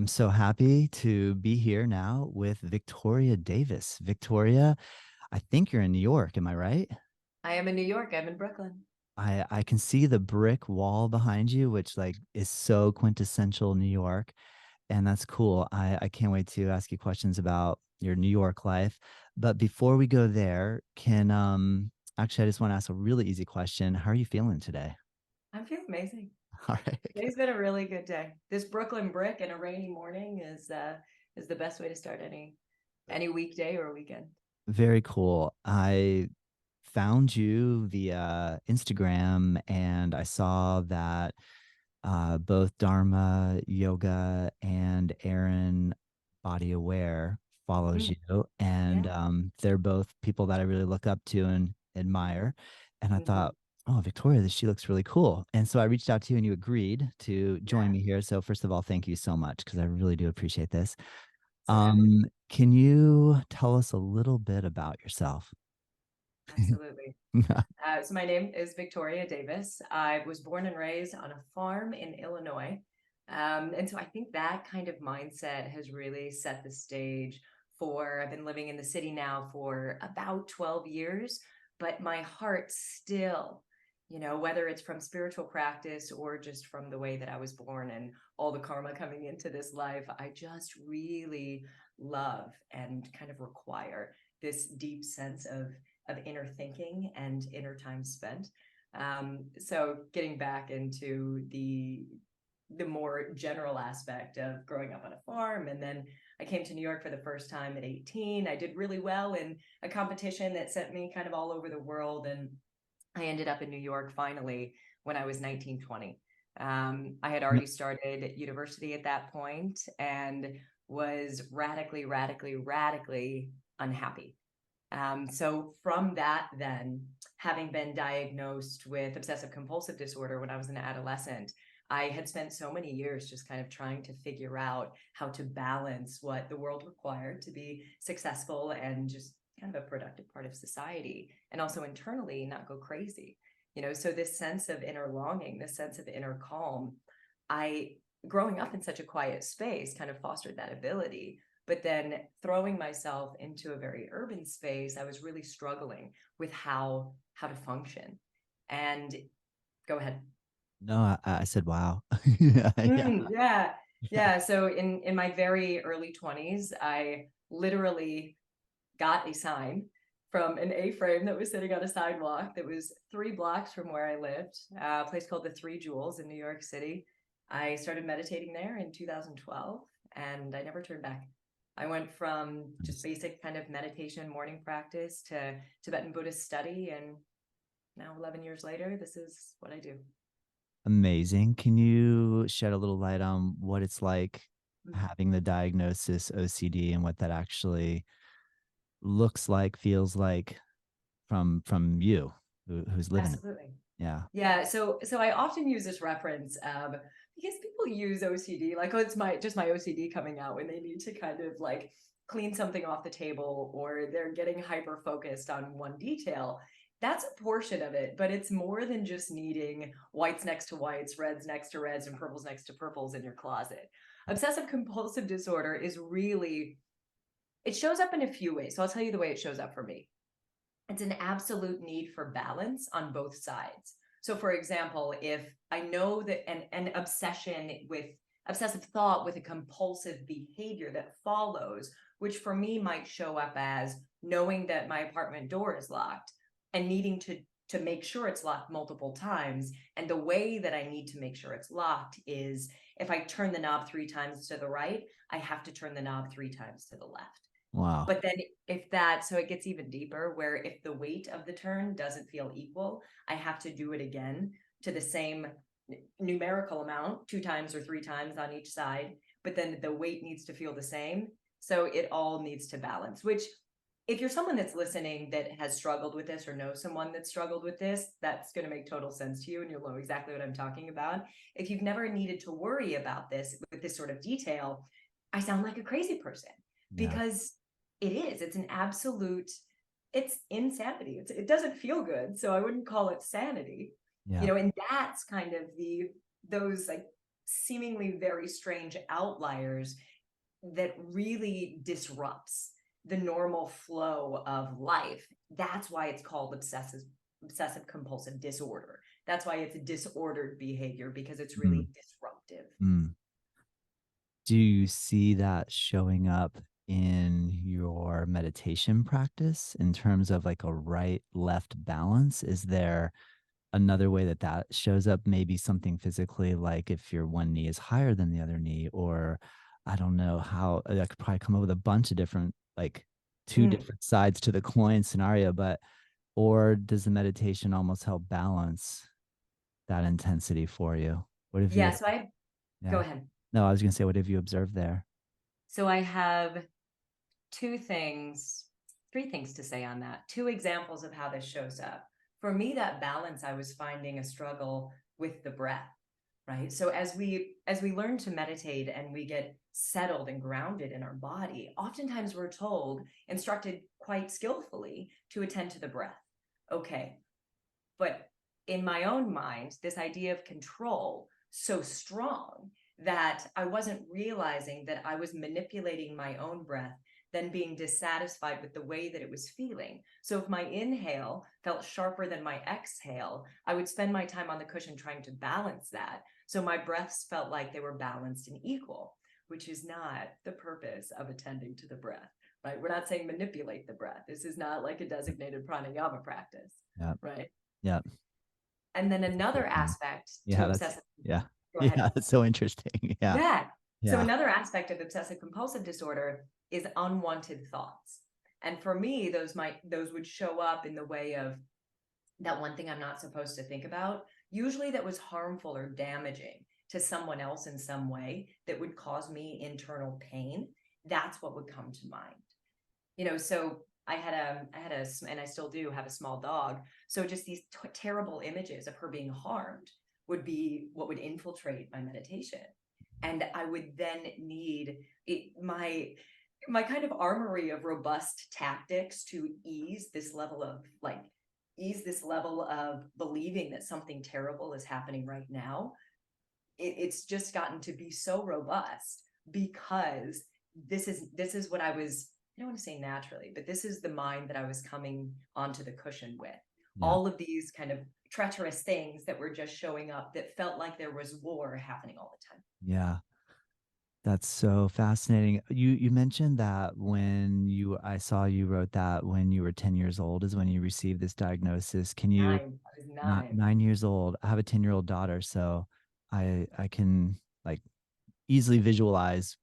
I'm so happy to be here now with Victoria Davis. Victoria, I think you're in New York. Am I right? I am in New York. I'm in Brooklyn. I can see the brick wall behind you, which like is so quintessential New York, and that's cool. I can't wait to ask you questions about your New York life. But before we go there, can actually I just want to ask a really easy question. How are you feeling today? I'm feeling amazing. All right. Today's been a really good day. This Brooklyn brick and a rainy morning is the best way to start any weekday or weekend. Very cool. I found you via Instagram and I saw that both Dharma Yoga and Aaron Body Aware follows Mm, you. And yeah. they're both people that I really look up to and admire. And I Hmm. thought, oh, Victoria, she looks really cool. And so I reached out to you and you agreed to join Yeah. me here. So first of all, thank you so much because I really do appreciate this. So happy to be. Can you tell us a little bit about yourself? Absolutely. So my name is Victoria Davis. I was born and raised on a farm in Illinois. And so I think that kind of mindset has really set the stage I've been living in the city now for about 12 years, but my heart still, whether it's from spiritual practice or just from the way that I was born and all the karma coming into this life, I just really love and kind of require this deep sense of inner thinking and inner time spent. So getting back into the more general aspect of growing up on a farm, and then I came to New York for the first time at 18. I did really well in a competition that sent me kind of all over the world, and I ended up in New York finally when I was 19, 20. I had already started university at that point and was radically, radically, radically unhappy. So from that, then having been diagnosed with obsessive compulsive disorder when I was an adolescent, I had spent so many years just kind of trying to figure out how to balance what the world required to be successful and just kind of a productive part of society, and also internally not go crazy. So this sense of inner longing, this sense of inner calm, I growing up in such a quiet space kind of fostered that ability. But then throwing myself into a very urban space, I was really struggling with how to function. And go ahead. No, I said, wow. Yeah, yeah. Yeah. Yeah. So in my very early 20s, I literally got a sign from an A-frame that was sitting on a sidewalk that was 3 blocks from where I lived, a place called the Three Jewels in New York City. I started meditating there in 2012 and I never turned back. I went from just Nice. basic kind of meditation morning practice to Tibetan Buddhist study. And now 11 years later, this is what I do. Amazing. Can you shed a little light on what it's like having the diagnosis OCD and what that actually looks like, feels like from you who's living it? Absolutely. Yeah. Yeah, so I often use this reference because people use OCD like, oh, it's my OCD coming out when they need to kind of like clean something off the table or they're getting hyper focused on one detail. That's a portion of it, but it's more than just needing whites next to whites, reds next to reds, and purples next to purples in your closet. Obsessive compulsive disorder is really, it shows up in a few ways. So I'll tell you the way it shows up for me. It's an absolute need for balance on both sides. So, for example, if I know that an obsession with obsessive thought with a compulsive behavior that follows, which for me might show up as knowing that my apartment door is locked and needing to make sure it's locked multiple times. And the way that I need to make sure it's locked is if I turn the knob 3 times to the right, I have to turn the knob 3 times to the left. Wow. But then if that, so it gets even deeper where if the weight of the turn doesn't feel equal, I have to do it again to the same numerical amount, 2 times or 3 times on each side. But then the weight needs to feel the same. So it all needs to balance, which if you're someone that's listening that has struggled with this or knows someone that's struggled with this, that's going to make total sense to you and you'll know exactly what I'm talking about. If you've never needed to worry about this with this sort of detail, I sound like a crazy person Yeah. because it's an absolute, it's insanity. It doesn't feel good. So I wouldn't call it sanity, Yeah. and that's kind of those like seemingly very strange outliers that really disrupts the normal flow of life. That's why it's called obsessive compulsive disorder. That's why it's a disordered behavior, because it's Mm, really disruptive. mm. Do you see that showing up in your meditation practice in terms of like a right left balance? Is there another way that that shows up? Maybe something physically, like if your one knee is higher than the other knee, or I don't know how I could probably come up with a bunch of different, like two Mm. different sides to the coin scenario, but or does the meditation almost help balance that intensity for you? What have Yeah, you, so I go yeah. ahead. No, I was gonna say, what have you observed there? So I have three things to say on that. Two examples of how this shows up. For me, that balance, I was finding a struggle with the breath, right? So as we learn to meditate and we get settled and grounded in our body, oftentimes we're told, instructed quite skillfully, to attend to the breath. Okay, but in my own mind, this idea of control so strong that I wasn't realizing that I was manipulating my own breath, then being dissatisfied with the way that it was feeling. So if my inhale felt sharper than my exhale, I would spend my time on the cushion trying to balance that. So my breaths felt like they were balanced and equal, which is not the purpose of attending to the breath, right? We're not saying manipulate the breath. This is not like a designated pranayama practice, Yeah. right? Yeah. And then That's a another cool thing. aspect to Yeah, that's obsessive, yeah. go ahead. Yeah, that's so interesting. Yeah. Yeah. So Yeah. another aspect of obsessive compulsive disorder is unwanted thoughts. And for me, those would show up in the way of that one thing I'm not supposed to think about, usually that was harmful or damaging to someone else in some way that would cause me internal pain. That's what would come to mind. So I had a and I still do have a small dog. So just these terrible images of her being harmed would be what would infiltrate my meditation. And I would then need my kind of armory of robust tactics to ease this level of believing that something terrible is happening right now. It's just gotten to be so robust because this is what I don't want to say naturally, but this is the mind that I was coming onto the cushion with. Yeah. All of these kind of treacherous things that were just showing up that felt like there was war happening all the time. Yeah. That's so fascinating. You mentioned that when you I saw you wrote that when you were 10 years old is when you received this diagnosis. Can you I was not 9. 9 years old? I have a 10-year-old daughter, so I can like easily visualize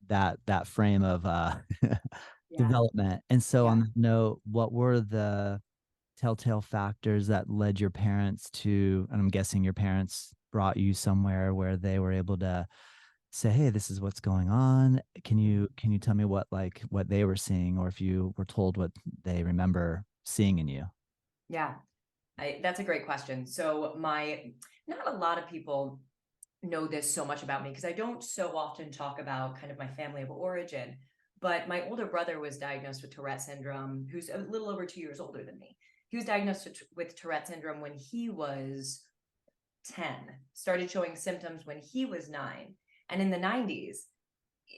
that frame of Yeah. development. And so Yeah. on that note, what were the telltale factors that led your parents to, and I'm guessing your parents brought you somewhere where they were able to say, hey, this is what's going on. Can you tell me what they were seeing, or if you were told what they remember seeing in you? Yeah. That's a great question. So not a lot of people know this so much about me because I don't so often talk about kind of my family of origin. But my older brother was diagnosed with Tourette syndrome, who's a little over 2 years older than me. He was diagnosed with Tourette syndrome when he was 10, started showing symptoms when he was 9. And in the 90s,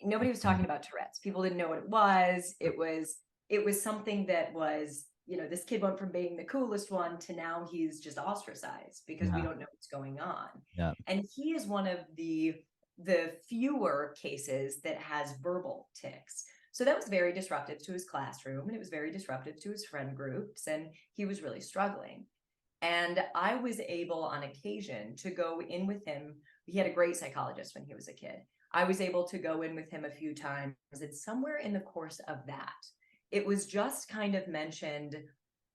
nobody was Mm. talking about Tourette's. People didn't know what it was. It was something that was, this kid went from being the coolest one to now he's just ostracized because we Yeah. don't know what's going on. Yeah. And he is one of the fewer cases that has verbal tics. So that was very disruptive to his classroom, and it was very disruptive to his friend groups, and he was really struggling. And I was able on occasion to go in with him. He had a great psychologist when he was a kid. I was able to go in with him a few times, and somewhere in the course of that, it was just kind of mentioned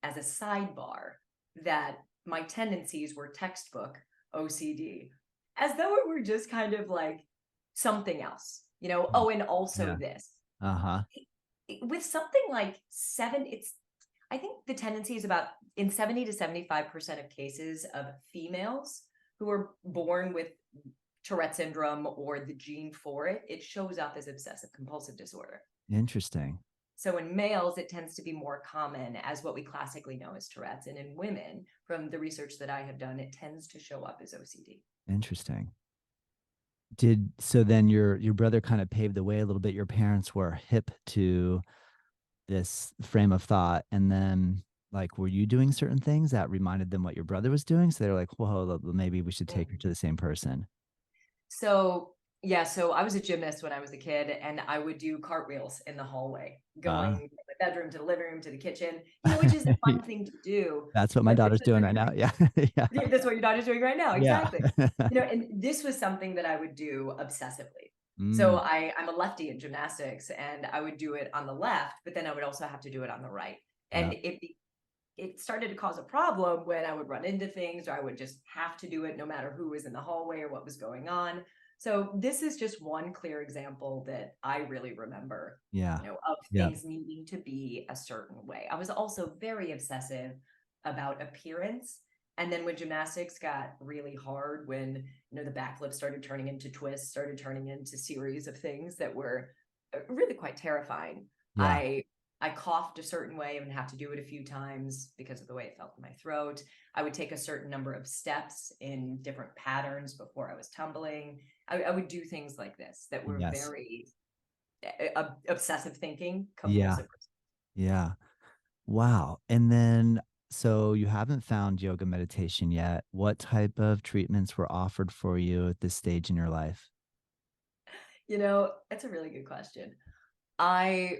as a sidebar that my tendencies were textbook OCD, as though it were just kind of like something else, Mm. oh, and also Yeah. this. Uh-huh. With something like I think the tendency is about in 70 to 75% of cases of females who are born with Tourette syndrome or the gene for it, it shows up as obsessive compulsive disorder. Interesting. So in males, it tends to be more common as what we classically know as Tourette's. And in women, from the research that I have done, it tends to show up as OCD. Interesting. So then your brother kind of paved the way a little bit. Your parents were hip to this frame of thought, and then like were you doing certain things that reminded them what your brother was doing? So they're like, whoa, maybe we should take her Mm. to the same person. So yeah, so I was a gymnast when I was a kid, and I would do cartwheels in the hallway, going Ah. from the bedroom to the living room to the kitchen, which is a fun thing to do. That's what my But this daughter's was doing right now. something. Yeah. Yeah. Yeah, that's what your daughter's doing right now. Yeah. Exactly. And this was something that I would do obsessively. So Mm, I'm a lefty in gymnastics, and I would do it on the left, but then I would also have to do it on the right. yeah. And it started to cause a problem when I would run into things, or I would just have to do it no matter who was in the hallway or what was going on. So this is just one clear example that I really remember, Yeah. of Yeah. things needing to be a certain way. I was also very obsessive about appearance. And then when gymnastics got really hard, when the backflip started turning into twists, started turning into series of things that were really quite terrifying, Yeah. I I coughed a certain way and have to do it a few times because of the way it felt in my throat. I would take a certain number of steps in different patterns before I was tumbling. I would do things like this that were Yes. very obsessive thinking, Yeah. compulsive. Yeah. Wow. And then, so you haven't found yoga meditation yet. What type of treatments were offered for you at this stage in your life? That's a really good question. I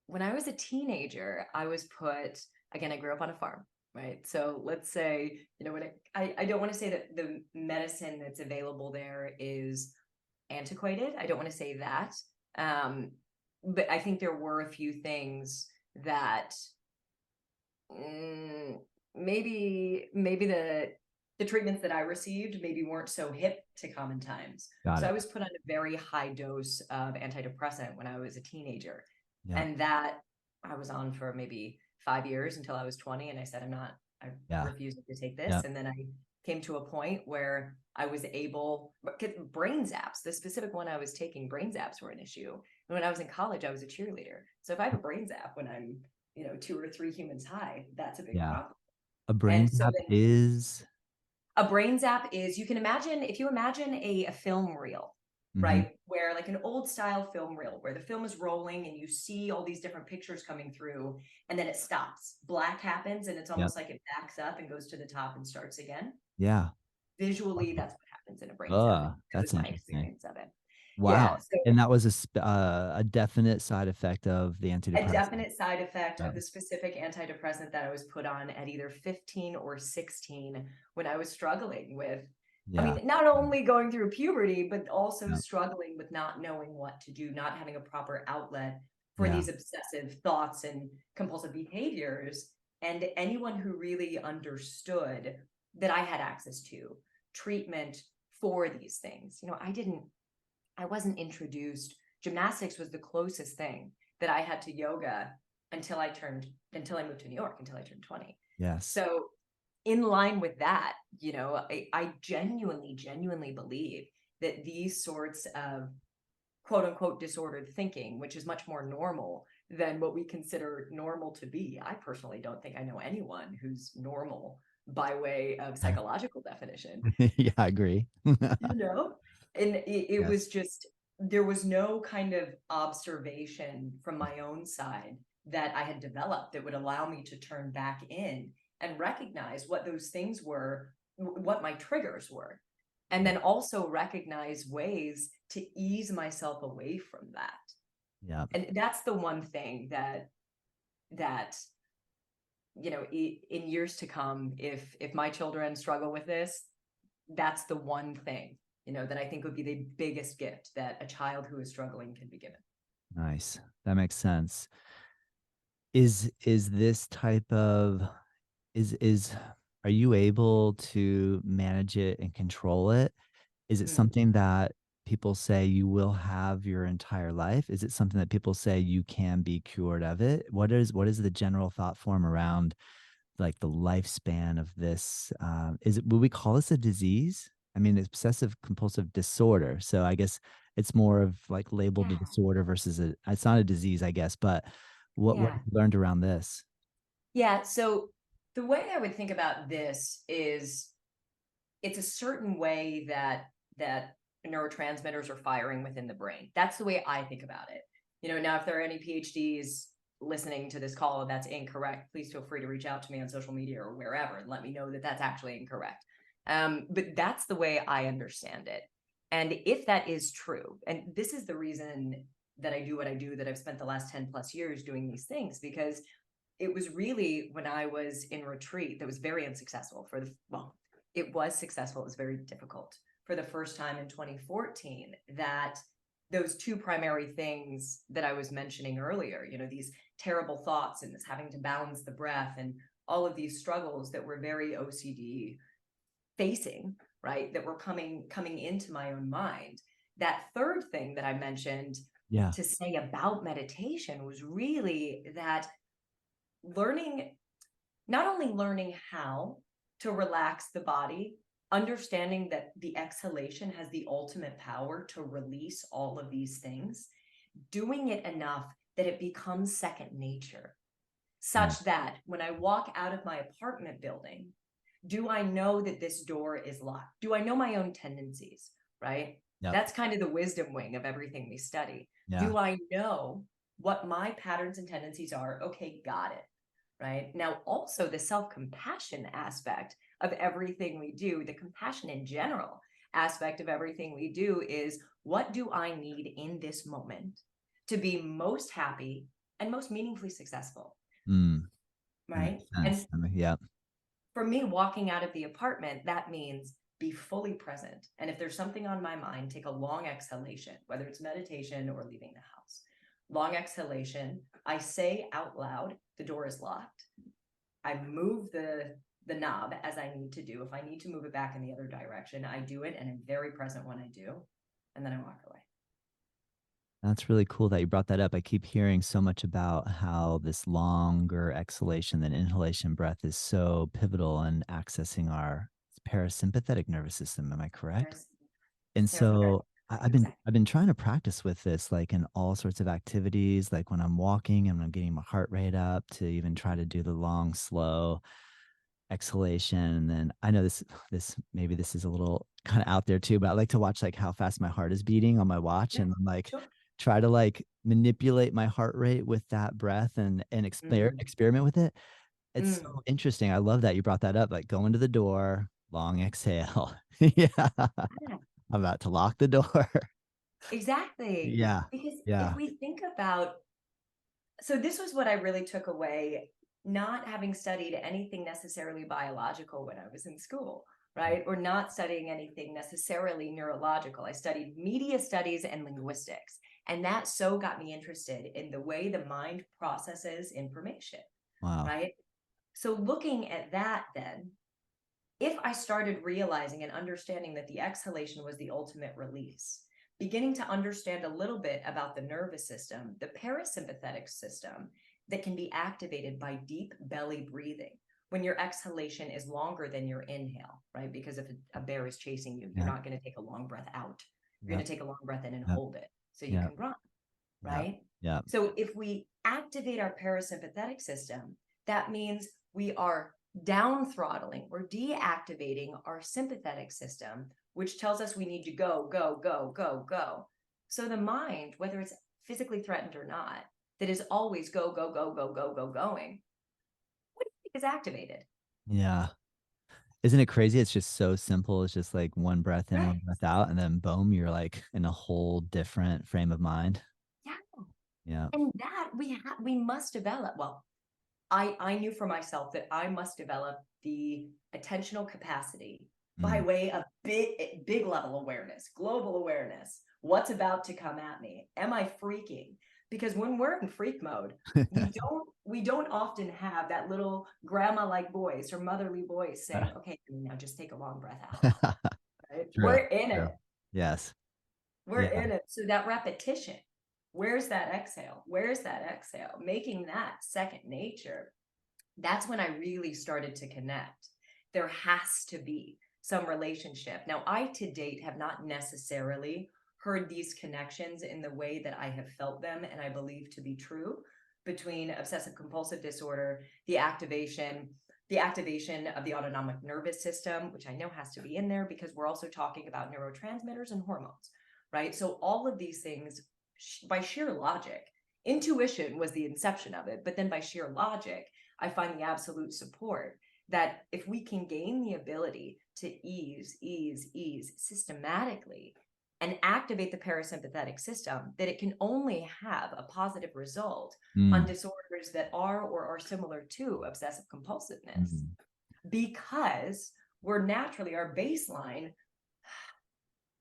When I was a teenager, I was put, again, I grew up on a farm, right? So let's say, I don't want to say that the medicine that's available there is antiquated. I don't want to say that. Um, but I think there were a few things that mm, maybe the treatments that I received maybe weren't so hip to common times. Got So I it. was put on a very high dose of antidepressant when I was a teenager. Yeah. And that I was on for maybe 5 years until I was 20. And I said, I Yeah. refuse to take this. Yeah. And then I came to a point where I was able, brain zaps, the specific one I was taking, brain zaps were an issue. And when I was in college, I was a cheerleader. So if I have a brain zap when I'm 2 or 3 humans high, that's a big Yeah. problem. A brain And so tap then is. a brain zap is, you can imagine, if you imagine a film reel, Mhm. right? Where like an old style film reel, where the film is rolling and you see all these different pictures coming through, and then it stops. Black happens, and it's Yep. almost like it backs up and goes to the top and starts again. Yeah. Visually, that's what happens in a brain zap. And that was That's my interesting. experience of it. Wow. Yeah. So And that was a definite side effect of the a antidepressant. definite side effect Yeah. of the specific antidepressant that I was put on at either 15 or 16 when I was struggling with, I Yeah. mean, not only going through puberty, but also Yeah. struggling with not knowing what to do, not having a proper outlet for Yeah. these obsessive thoughts and compulsive behaviors. And anyone who really understood that I had access to treatment for these things, I wasn't introduced. Gymnastics was the closest thing that I had to yoga until I moved to New York, until I turned 20. Yes. So in line with that, I genuinely believe that these sorts of quote unquote disordered thinking, which is much more normal than what we consider normal to be. I personally don't think I know anyone who's normal by way of psychological definition. Yeah, I agree. you know and it Yes. was just, there was no kind of observation from my own side that I had developed that would allow me to turn back in and recognize what those things were, what my triggers were, and then also recognize ways to ease myself away from that. Yeah. And that's the one thing that in years to come, if my children struggle with this, that's the one thing, that I think would be the biggest gift that a child who is struggling can be given. Nice. That makes sense. Is this type of is are you able to manage it and control it? Is it Mm. something that people say you will have your entire life? Is it something that people say you can be cured of it? What is the general thought form around like the lifespan of this? Is it, would we call this a disease? I mean, it's obsessive compulsive disorder. So I guess it's more of like labeled a Yeah. disorder versus it's not a disease, I guess. But what Yeah. have you learned around this? Yeah. So the way I would think about this is, it's a certain way that neurotransmitters are firing within the brain. That's the way I think about it. Now, if there are any PhDs listening to this call and that's incorrect, please feel free to reach out to me on social media or wherever and let me know that that's actually incorrect. But that's the way I understand it. And if that is true, and this is the reason that I do what I do, that I've spent the last 10 plus years doing these things, because it was really when I was in retreat that was very unsuccessful it was successful. It was very difficult for the first time in 2014, that those two primary things that I was mentioning earlier, these terrible thoughts and this having to balance the breath and all of these struggles that were very OCD facing, right? That were coming into my own mind. That third thing that I mentioned Yeah. to say about meditation was really that not only learning how to relax the body, understanding that the exhalation has the ultimate power to release all of these things, doing it enough that it becomes second nature, Mm. such that when I walk out of my apartment building, do I know that this door is locked? Do I know my own tendencies, right? Yep. That's kind of the wisdom wing of everything we study. Yeah. Do I know what my patterns and tendencies are? Okay, got it. Right. Now, also the self-compassion aspect of everything we do, the compassion in general aspect of everything we do is, what do I need in this moment to be most happy and most meaningfully successful? Mm. That Right. makes sense. And Yeah. for me, walking out of the apartment, that means be fully present. And if there's something on my mind, take a long exhalation, whether it's meditation or leaving the house. Long exhalation. I say out loud, the door is locked. I move the knob as I need to do. If I need to move it back in the other direction, I do it, and I'm very present when I do. And then I walk away. That's really cool that you brought that up. I keep hearing so much about how this longer exhalation than inhalation breath is so pivotal in accessing our parasympathetic nervous system. Am I correct? There's And parasympathetic. so I've been Exactly. I've been trying to practice with this, like in all sorts of activities, like when I'm walking and I'm getting my heart rate up, to even try to do the long, slow exhalation. And then I know this maybe this is a little kind of out there too, but I like to watch like how fast my heart is beating on my watch, Yeah, and I'm like sure. try to like manipulate my heart rate with that breath and Mm, experiment with it. It's mm, so interesting. I love that you brought that up. Like go into the door, long exhale. Yeah. yeah, I'm about to lock the door. exactly. Yeah. Because if Yeah. we think about, so this was what I really took away, not having studied anything necessarily biological when I was in school, right? Or not studying anything necessarily neurological. I studied media studies and linguistics. And that so got me interested in the way the mind processes information, Wow. right? So looking at that, then, if I started realizing and understanding that the exhalation was the ultimate release, beginning to understand a little bit about the nervous system, the parasympathetic system that can be activated by deep belly breathing when your exhalation is longer than your inhale, right? Because if a bear is chasing you, you're Yeah. not going to take a long breath out. You're Yeah. going to take a long breath in and Yeah. hold it so you Yeah. can run, Yeah. right? Yeah. So if we activate our parasympathetic system, that means we are down throttling, we're deactivating our sympathetic system, which tells us we need to go, go, go, go, go. So the mind, whether it's physically threatened or not, that is always go, go, go, go, go, go, going, what do you think is activated? Yeah. Isn't it crazy? It's just so simple. It's just like one breath in, one Right. breath out, and then boom, you're like in a whole different frame of mind. Yeah. Yeah. And that we must develop. Well, I knew for myself that I must develop the attentional capacity by Mm. way of big level awareness, global awareness. What's about to come at me? Am I freaking? Because when we're in freak mode, we don't often have that little grandma like voice or motherly voice saying, okay, now just take a long breath out. Right? True. We're in True. it. Yes. We're Yeah. in it. So that repetition, where's that exhale? Where's that exhale? Making that second nature, that's when I really started to connect. There has to be some relationship. Now, I to date have not necessarily heard these connections in the way that I have felt them and I believe to be true between obsessive compulsive disorder, the activation the activation of the autonomic nervous system, which I know has to be in there because we're also talking about neurotransmitters and hormones, right? So all of these things, by sheer logic, intuition was the inception of it, but then by sheer logic, I find the absolute support that if we can gain the ability to ease systematically and activate the parasympathetic system, that it can only have a positive result on Mm, disorders that are or are similar to obsessive compulsiveness, mm. because we're naturally, our baseline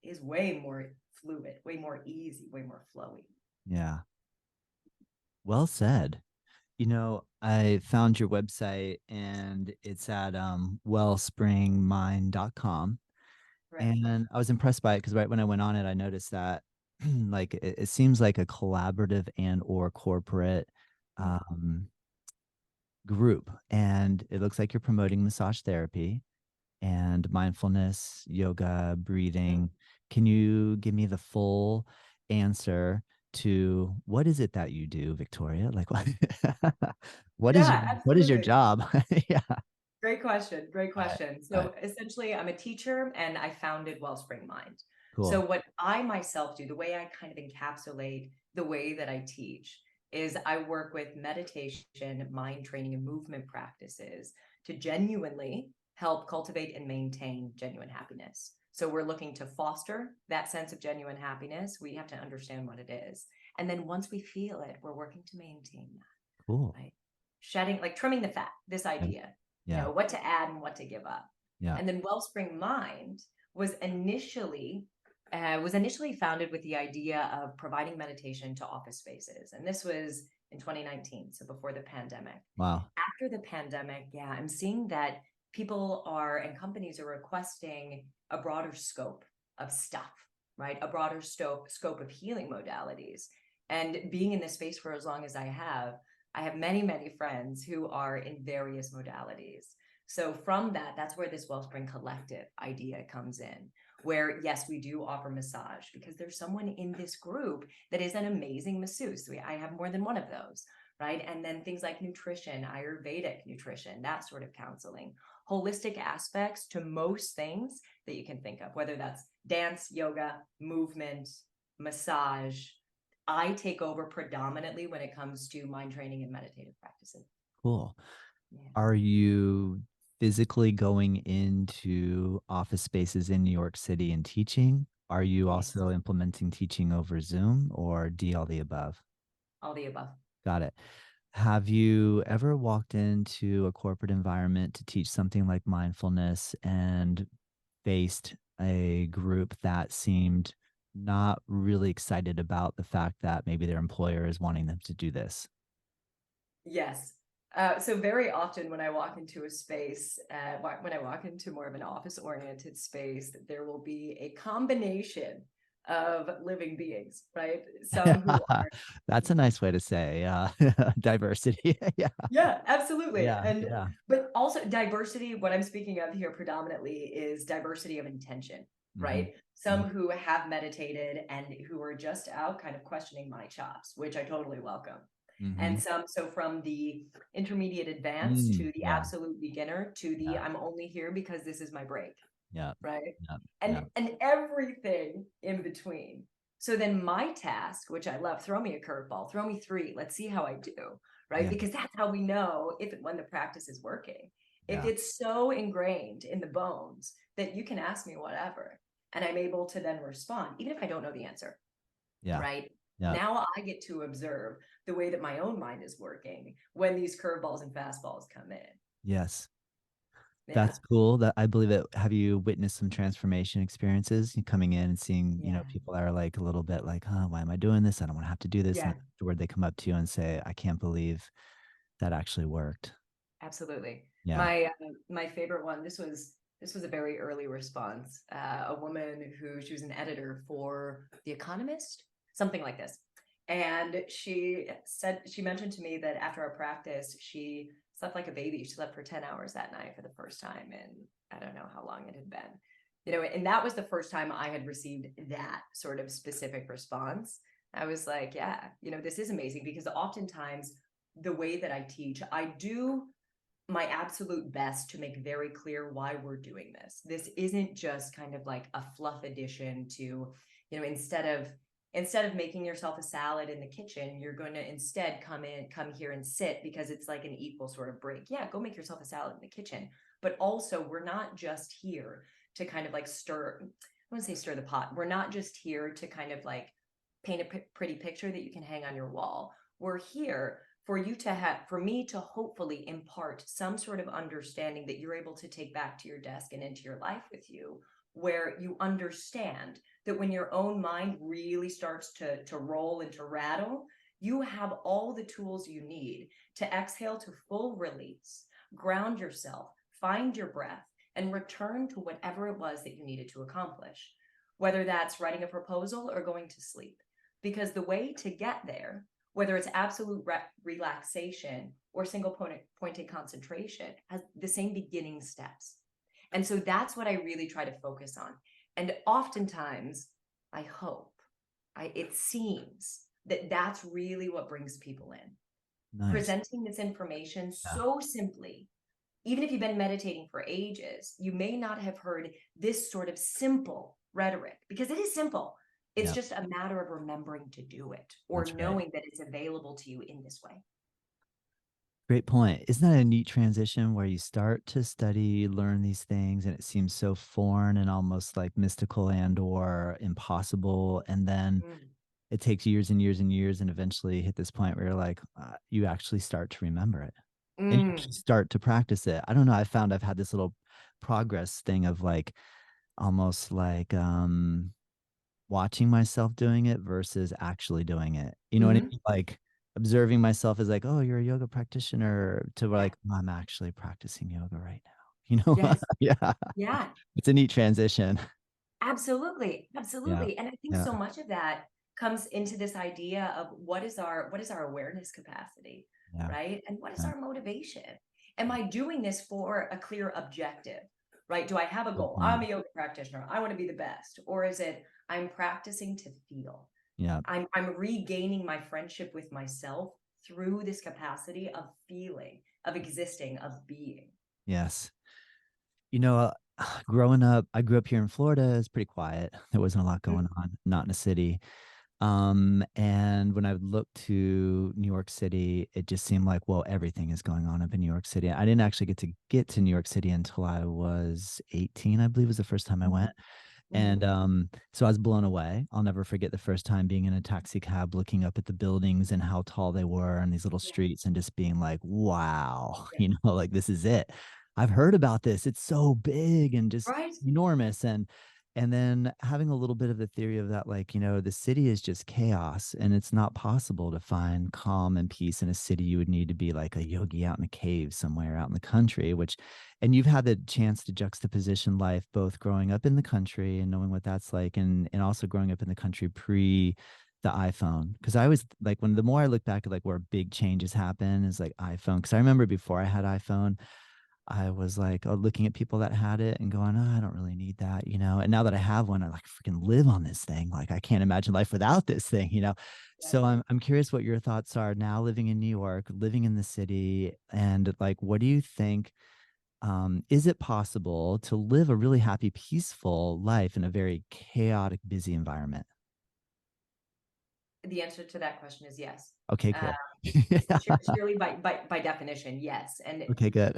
is way more fluid, way more easy, way more flowy. Yeah. Well said. I found your website and it's at wellspringmind.com. Right. And I was impressed by it because right when I went on it, I noticed that like it seems like a collaborative and or corporate um, group. And it looks like you're promoting massage therapy and mindfulness, yoga, Mm-hmm. breathing. Can you give me the full answer to what is it that you do, Victoria? Like what Yeah, what is your absolutely. job? Yeah. Great question. Great All right. question. All right. So essentially, I'm a teacher and I founded Wellspring Mind. So Cool. what I myself do, the way I kind of encapsulate the way that I teach is I work with meditation, mind training, and movement practices to genuinely help cultivate and maintain genuine happiness. So we're looking to foster that sense of genuine happiness. We have to understand what it is. And then once we feel it, we're working to maintain Cool. right? Shedding, like trimming the fat, this Yeah. idea, Yeah. what to add and what to give up. Yeah. And then Wellspring Mind was initially founded with the idea of providing meditation to office spaces. And this was in 2019, so before the pandemic. Wow. After the pandemic, yeah, I'm seeing that people are and companies are requesting a broader scope of stuff, right? A broader scope of healing modalities. And being in this space for as long as I have many, many friends who are in various modalities. So from that, that's where this Wellspring Collective idea comes in, where yes, we do offer massage because there's someone in this group that is an amazing masseuse. I have more than one of those, right? And then things like nutrition, Ayurvedic nutrition, that sort of counseling, holistic aspects to most things that you can think of, whether that's dance, yoga, movement, massage, I take over predominantly when it comes to mind training and meditative practices. Cool. Yeah. Are you physically going into office spaces in New York City and teaching? Are you Yes. also implementing teaching over Zoom or D all the above? All the above. Got it. Have you ever walked into a corporate environment to teach something like mindfulness and faced a group that seemed not really excited about the fact that maybe their employer is wanting them to do this? Yes. So very often when I walk into a space, when I walk into more of an office-oriented space, there will be a combination of living beings, right? Some who are That's a nice way to say diversity. Yeah. yeah, absolutely. Yeah. And Yeah. but also diversity, what I'm speaking of here predominantly is diversity of intention, Hmm. right? Some who have meditated and who are just out kind of questioning my chops, which I totally welcome. Hmm. And some, so from the intermediate advanced Mm, to the yeah. absolute beginner to the Yeah. I'm only here because this is my break, Yeah. right? Yeah. And Yeah. everything in between. So then my task, which I love, throw me a curveball, throw me three, let's see how I do, right? Yeah. Because that's how we know if and when the practice is working. If Yeah. it's so ingrained in the bones that you can ask me whatever, and I'm able to then respond, even if I don't know the answer, Yeah. right? Yeah. Now I get to observe the way that my own mind is working when these curveballs and fastballs come in. Yes. Yeah. That's cool. That I believe it. Have you witnessed some transformation experiences? You coming in and seeing, Yeah. people that are like a little bit like, huh, why am I doing this? I don't want to have to do this. And Yeah. afterward they come up to you and say, I can't believe that actually worked. Absolutely. Yeah. My favorite one. This was a very early response. A woman who she was an editor for The Economist, something like this, and she mentioned to me that after our practice, she slept like a baby. She slept for 10 hours that night for the first time, and I don't know how long it had been. And that was the first time I had received that sort of specific response. I was like, yeah, this is amazing because oftentimes the way that I teach, I do my absolute best to make very clear why we're doing this. This isn't just kind of like a fluff addition to, instead of making yourself a salad in the kitchen, you're going to instead come here and sit, because it's like an equal sort of break. Yeah, go make yourself a salad in the kitchen. But also, we're not just here to kind of like I want to say stir the pot. We're not just here to kind of like paint a pretty picture that you can hang on your wall. We're here for me to hopefully impart some sort of understanding that you're able to take back to your desk and into your life with you, where you understand that when your own mind really starts to roll and to rattle, you have all the tools you need to exhale to full release, ground yourself, find your breath, and return to whatever it was that you needed to accomplish, whether that's writing a proposal or going to sleep. Because the way to get there, whether it's absolute relaxation or single pointed concentration, has the same beginning steps. And so that's what I really try to focus on. And oftentimes, I hope, it seems that that's really what brings people in. Nice. Presenting this information Yeah. so simply, even if you've been meditating for ages, you may not have heard this sort of simple rhetoric, because it is simple. It's Yeah. just a matter of remembering to do it, or That's right. knowing that it's available to you in this way. Great point. Isn't that a neat transition where you start to study, learn these things, and it seems so foreign and almost like mystical and or impossible, and then Mm. it takes years and years and years, and eventually hit this point where you're like, you actually start to remember it, and you actually Mm. start to practice it. I don't know. I found I've had this little progress thing of like almost like watching myself doing it versus actually doing it. You know what I Mm-hmm. mean? Like observing myself as like, oh, you're a yoga practitioner, to Yeah. like, I'm actually practicing yoga right now. You know? Yes. Yeah. Yeah. It's a neat transition. Absolutely. Yeah. Absolutely. And I think Yeah. so much of that comes into this idea of what is our awareness capacity, Yeah. right? And what is Yeah. our motivation? Am Yeah. I doing this for a clear objective, right? Do I have a Good goal? I'm point. a yoga practitioner. I want to be the best. Or is it I'm practicing to feel? Yeah. I'm regaining my friendship with myself through this capacity of feeling, of existing, of being. Yes. You know, growing up, I grew up here in Florida. It's pretty quiet. There wasn't a lot going on, not in a city. And when I would look to New York City, it just seemed like, well, everything is going on up in New York City. I didn't actually get to New York City until I was 18, I believe was the first time I went. Mm-hmm. And so I was blown away. I'll never forget the first time being in a taxi cab, looking up at the buildings and how tall they were and these little Yeah. streets, and just being like, wow, Yeah. like this is it. I've heard about this. It's so big and just Right? enormous. And then having a little bit of the theory of that, like, the city is just chaos, and it's not possible to find calm and peace in a city. You would need to be like a yogi out in a cave somewhere out in the country, and you've had the chance to juxtaposition life, both growing up in the country and knowing what that's like, and also growing up in the country pre the iPhone. Because I was like, when the more I look back at like where big changes happen is like iPhone. Because I remember before I had iPhone, I was like, looking at people that had it and going, oh, I don't really need that. And now that I have one, I like freaking live on this thing. Like I can't imagine life without this thing. Yes. So I'm curious what your thoughts are now living in New York, living in the city, and like, what do you think? Is it possible to live a really happy, peaceful life in a very chaotic, busy environment? The answer to that question is yes. Okay, Uh, cool. Yeah. Surely by definition, yes. And Okay, good.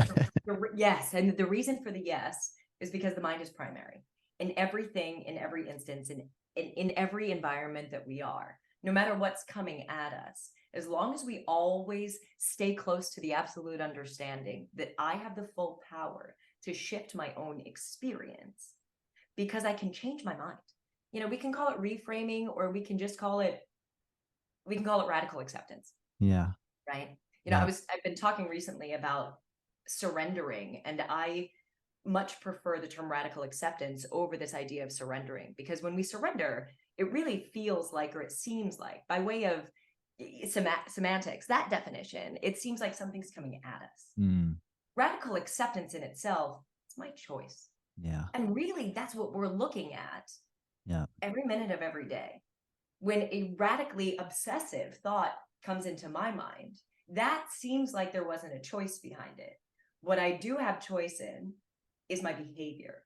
yes, and the reason for the yes is because the mind is primary in everything, in every instance, in every environment that we are, no matter what's coming at us. As long as we always stay close to the absolute understanding that I have the full power to shift my own experience, because I can change my mind. We can call it reframing, or we can call it radical acceptance, Yeah, right? yeah, I've been talking recently about surrendering, and I much prefer the term radical acceptance over this idea of surrendering, because when we surrender, it really feels like, or it seems like, by way of semantics, that definition, it seems like something's coming at us. mm, Radical acceptance in itself, it's my choice. yeah, And really, that's what we're looking at yeah, every minute of every day. When a radically obsessive thought comes into my mind, that seems like there wasn't a choice behind it. What I do have choice in is my behavior.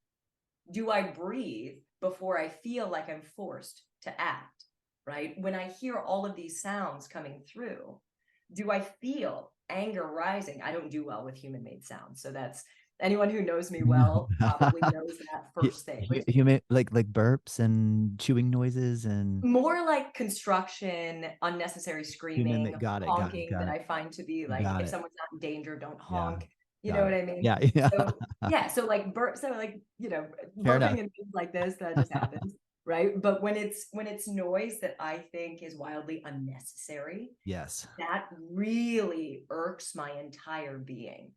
Do I breathe before I feel like I'm forced to act, right? When I hear all of these sounds coming through, do I feel anger rising? I don't do well with human made sounds. So that's anyone who knows me well probably knows that first thing. Human, like burps and chewing noises and More like construction, unnecessary human. screaming, Got it. Got it. honking Got that it. I find to be like, Got if it. someone's not in danger, don't Yeah. honk. You know Got what it. I mean? Yeah. Yeah. So yeah, so like so like, Fair enough. burping and things like this, that just happens, right? But when it's noise that I think is wildly unnecessary, Yes. that really irks my entire being.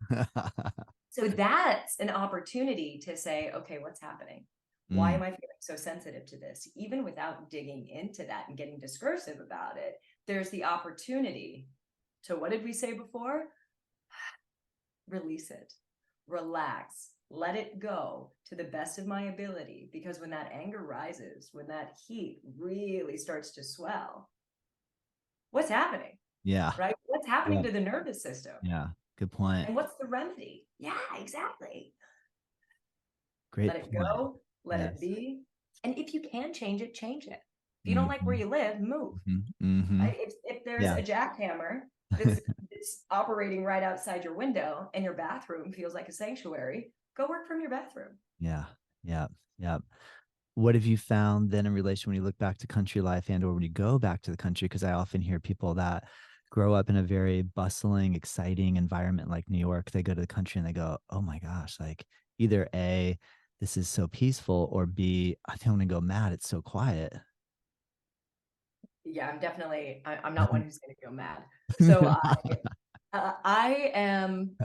So that's an opportunity to say, okay, what's happening? Why Mm, am I feeling so sensitive to this? Even without digging into that and getting discursive about it, there's the opportunity to, what did we say before? Release it, relax, let it go to the best of my ability. Because when that anger rises, when that heat really starts to swell, what's happening, yeah. right? What's happening Yeah. to the nervous system? Yeah. Good point. And what's the remedy? Yeah, exactly. Great Let it point. go, let it Yes. be. And if you can change it, change it. If you don't like where Mm-hmm. you live, move. Mm-hmm. Mm-hmm. Right? If there's Yeah. a jackhammer that's operating right outside your window and your bathroom feels like a sanctuary, go work from your bathroom. Yeah. Yeah. Yeah. What have you found then in relation when you look back to country life and or when you go back to the country? Because I often hear people that grow up in a very bustling, exciting environment like New York, they go to the country and they go, oh my gosh, like either A, this is so peaceful, or B, I think I'm gonna go mad. It's so quiet. Yeah, I'm not one who's going to go mad. So I am,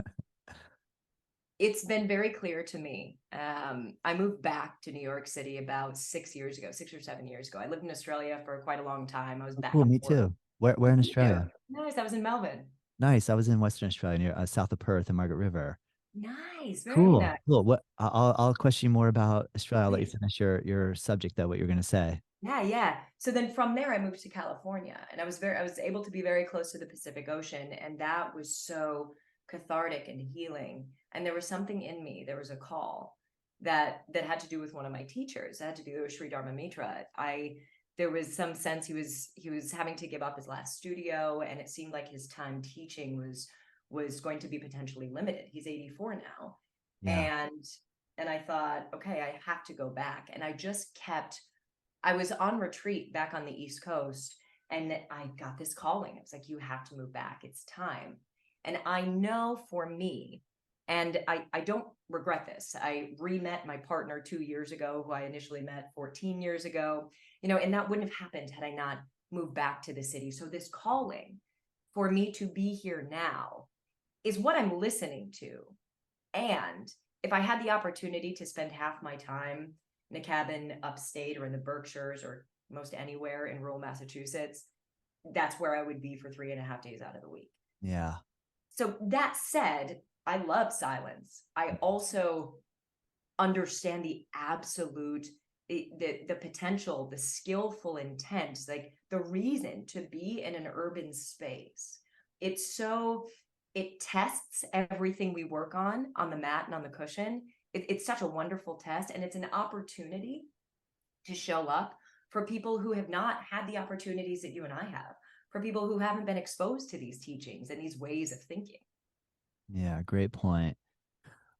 it's been very clear to me. I moved back to New York City about 6 years ago, 6 or 7 years ago. I lived in Australia for quite a long time. I was Oh, back cool. and Me forth. too. Where in Me too. Australia? Nice. I was in Melbourne. Nice. I was in Western Australia near south of Perth and Margaret River. Nice. Very Cool. nice. Cool. What I'll question you more about Australia. I'll let you Please. finish your subject though, what you're gonna say. Yeah, yeah. So then from there, I moved to California, and I was able to be very close to the Pacific Ocean, and that was so cathartic and healing. And there was something in me. There was a call that had to do with one of my teachers. It had to do with Sri Dharma Mitra. There was some sense he was having to give up his last studio, and it seemed like his time teaching was going to be potentially limited. He's 84 now, Yeah. and I thought, okay, I have to go back, and I was on retreat back on the East Coast, and I got this calling. It was like, you have to move back. It's time. And I know for me, and I don't regret this. I re-met my partner 2 years ago, who I initially met 14 years ago, and that wouldn't have happened had I not moved back to the city. So this calling for me to be here now is what I'm listening to. And if I had the opportunity to spend half my time in a cabin upstate or in the Berkshires or most anywhere in rural Massachusetts, that's where I would be for 3.5 days out of the week. Yeah. So that said, I love silence. I also understand the absolute the potential, the skillful intent, like the reason to be in an urban space. It's so it tests everything we work on the mat and on the cushion. It's such a wonderful test, and it's an opportunity to show up for people who have not had the opportunities that you and I have, for people who haven't been exposed to these teachings and these ways of thinking. Yeah. Great point.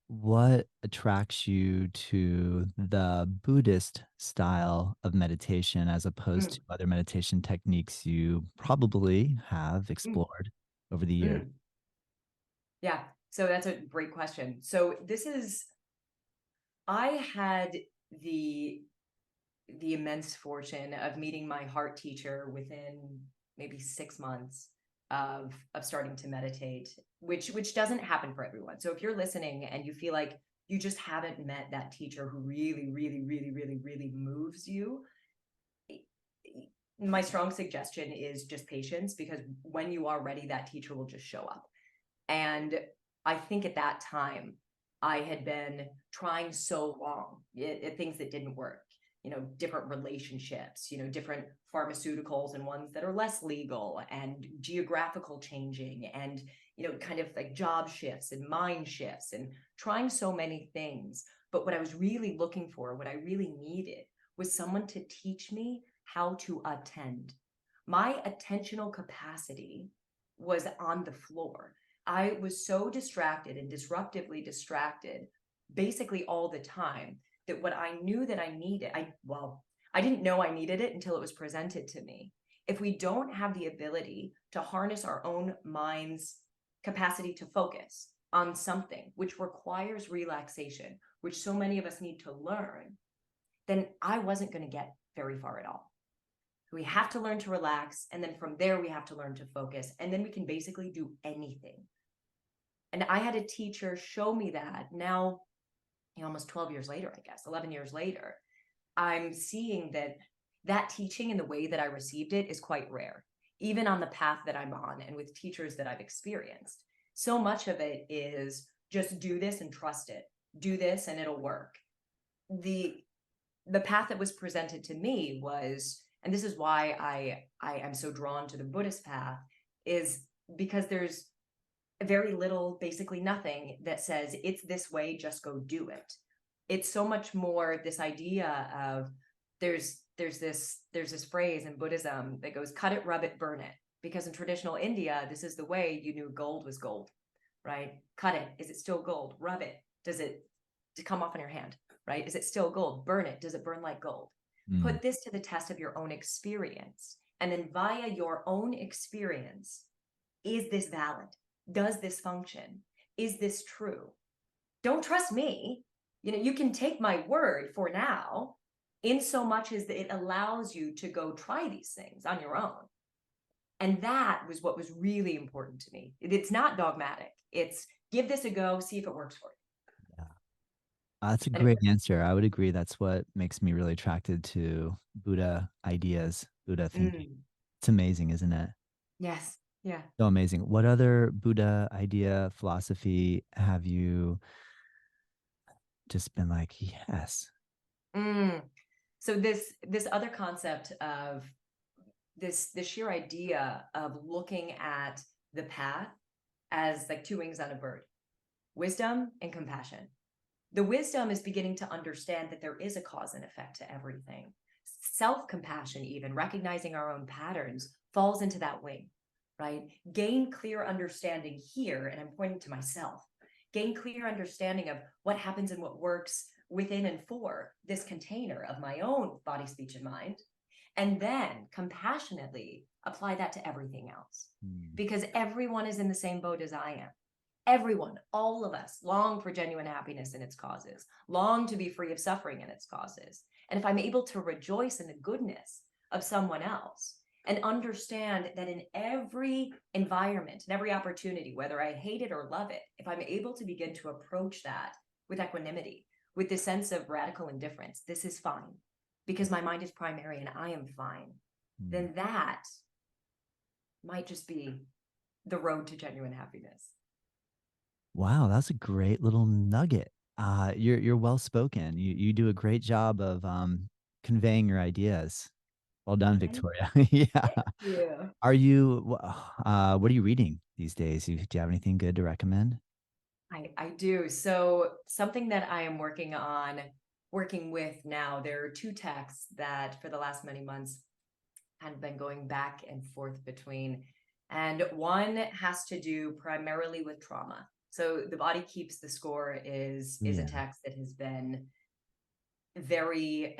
What attracts you to the Buddhist style of meditation as opposed to Mm, other meditation techniques you probably have mm, explored over the years? mm. Yeah, so that's a great question. So this is I had the the immense fortune of meeting my heart teacher within maybe 6 months of starting to meditate, which doesn't happen for everyone. So if you're listening and you feel like you just haven't met that teacher who really, really, really, really, really moves you, my strong suggestion is just patience, because when you are ready, that teacher will just show up. And I think at that time, I had been trying so long at things that didn't work. different relationships, different pharmaceuticals and ones that are less legal, and geographical changing, and kind of like job shifts and mind shifts, and trying so many things. But what I was really looking for, what I really needed, was someone to teach me how to attend. My attentional capacity was on the floor. I was so distracted and disruptively distracted basically all the time, that what I knew that I needed, I didn't know I needed it until it was presented to me. If we don't have the ability to harness our own mind's capacity to focus on something which requires relaxation, which so many of us need to learn, then I wasn't going to get very far at all. We have to learn to relax, and then from there we have to learn to focus, and then we can basically do anything. And I had a teacher show me that. Now, almost 12 years later, I guess 11 years later, I'm seeing that that teaching and the way that I received it is quite rare, even on the path that I'm on and with teachers that I've experienced. So much of it is just do this and trust it. Do this and it'll work. The path that was presented to me was, and this is why I am so drawn to the Buddhist path, is because there's very little, basically nothing, that says it's this way, just go do it. It's so much more this idea of there's this phrase in Buddhism that goes, cut it, rub it, burn it. Because in traditional India, this is the way you knew gold was gold, right? Cut it. Is it still gold? Rub it. Does it come off in your hand, right? Is it still gold? Burn it. Does it burn like gold? Mm. Put this to the test of your own experience. And then via your own experience, is this valid? Does this function? Is this true? Don't trust me. You can take my word for now, in so much as that it allows you to go try these things on your own. And that was what was really important to me. It's not dogmatic. It's give this a go, see if it works for you. Yeah. That's a And it great answer. I would agree. That's what makes me really attracted to Buddha ideas, Buddha thinking. mm, It's amazing, isn't it? yes. Yeah. So amazing. What other Buddha idea, philosophy have you just been like, yes? Mm. So this other concept of this sheer idea of looking at the path as like two wings on a bird, wisdom and compassion. The wisdom is beginning to understand that there is a cause and effect to everything. Self-compassion, even recognizing our own patterns, falls into that wing, right? Gain clear understanding here, and I'm pointing to myself, gain clear understanding of what happens and what works within and for this container of my own body, speech, and mind, and then compassionately apply that to everything else. Mm. Because everyone is in the same boat as I am. Everyone, all of us, long for genuine happiness and its causes, long to be free of suffering and its causes. And if I'm able to rejoice in the goodness of someone else and understand that in every environment and every opportunity, whether I hate it or love it, if I'm able to begin to approach that with equanimity, with this sense of radical indifference, this is fine because my mind is primary and I am fine, Mm. then that might just be the road to genuine happiness. Wow, that's a great little nugget. You're well spoken. You do a great job of conveying your ideas. Well done, Thank Victoria. Yeah. you. What are you reading these days? Do you have anything good to recommend? I do. So something that I am working with now, there are two texts that for the last many months had been going back and forth between. And one has to do primarily with trauma. So The Body Keeps the Score is a Yeah. text that has been very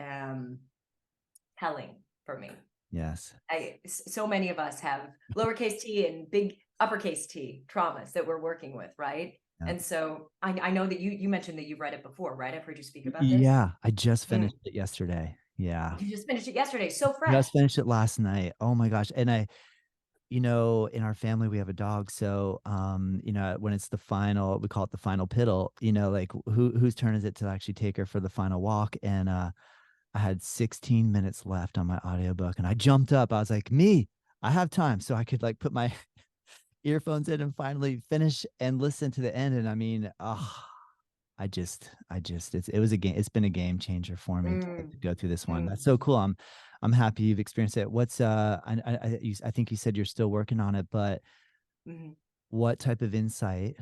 telling for me. Yes. So many of us have lowercase t and big uppercase T traumas that we're working with, right? Yeah. And so I know that you mentioned that you've read it before, right? I've heard you speak about this. Yeah, I just Mm. finished it yesterday. Yeah. You just finished it yesterday, so fresh. Just finished it last night. Oh my gosh. And in our family we have a dog. So when it's the final, we call it the final piddle, like whose turn is it to actually take her for the final walk? And I had 16 minutes left on my audiobook and I jumped up. I was like, me, I have time. So I could like put my earphones in and finally finish and listen to the end. And I mean, it was a game. It's been a game changer for me to Mm, go through this one. That's mm, so cool. I'm happy you've experienced it. What's I think you said you're still working on it, but mm, what type of insight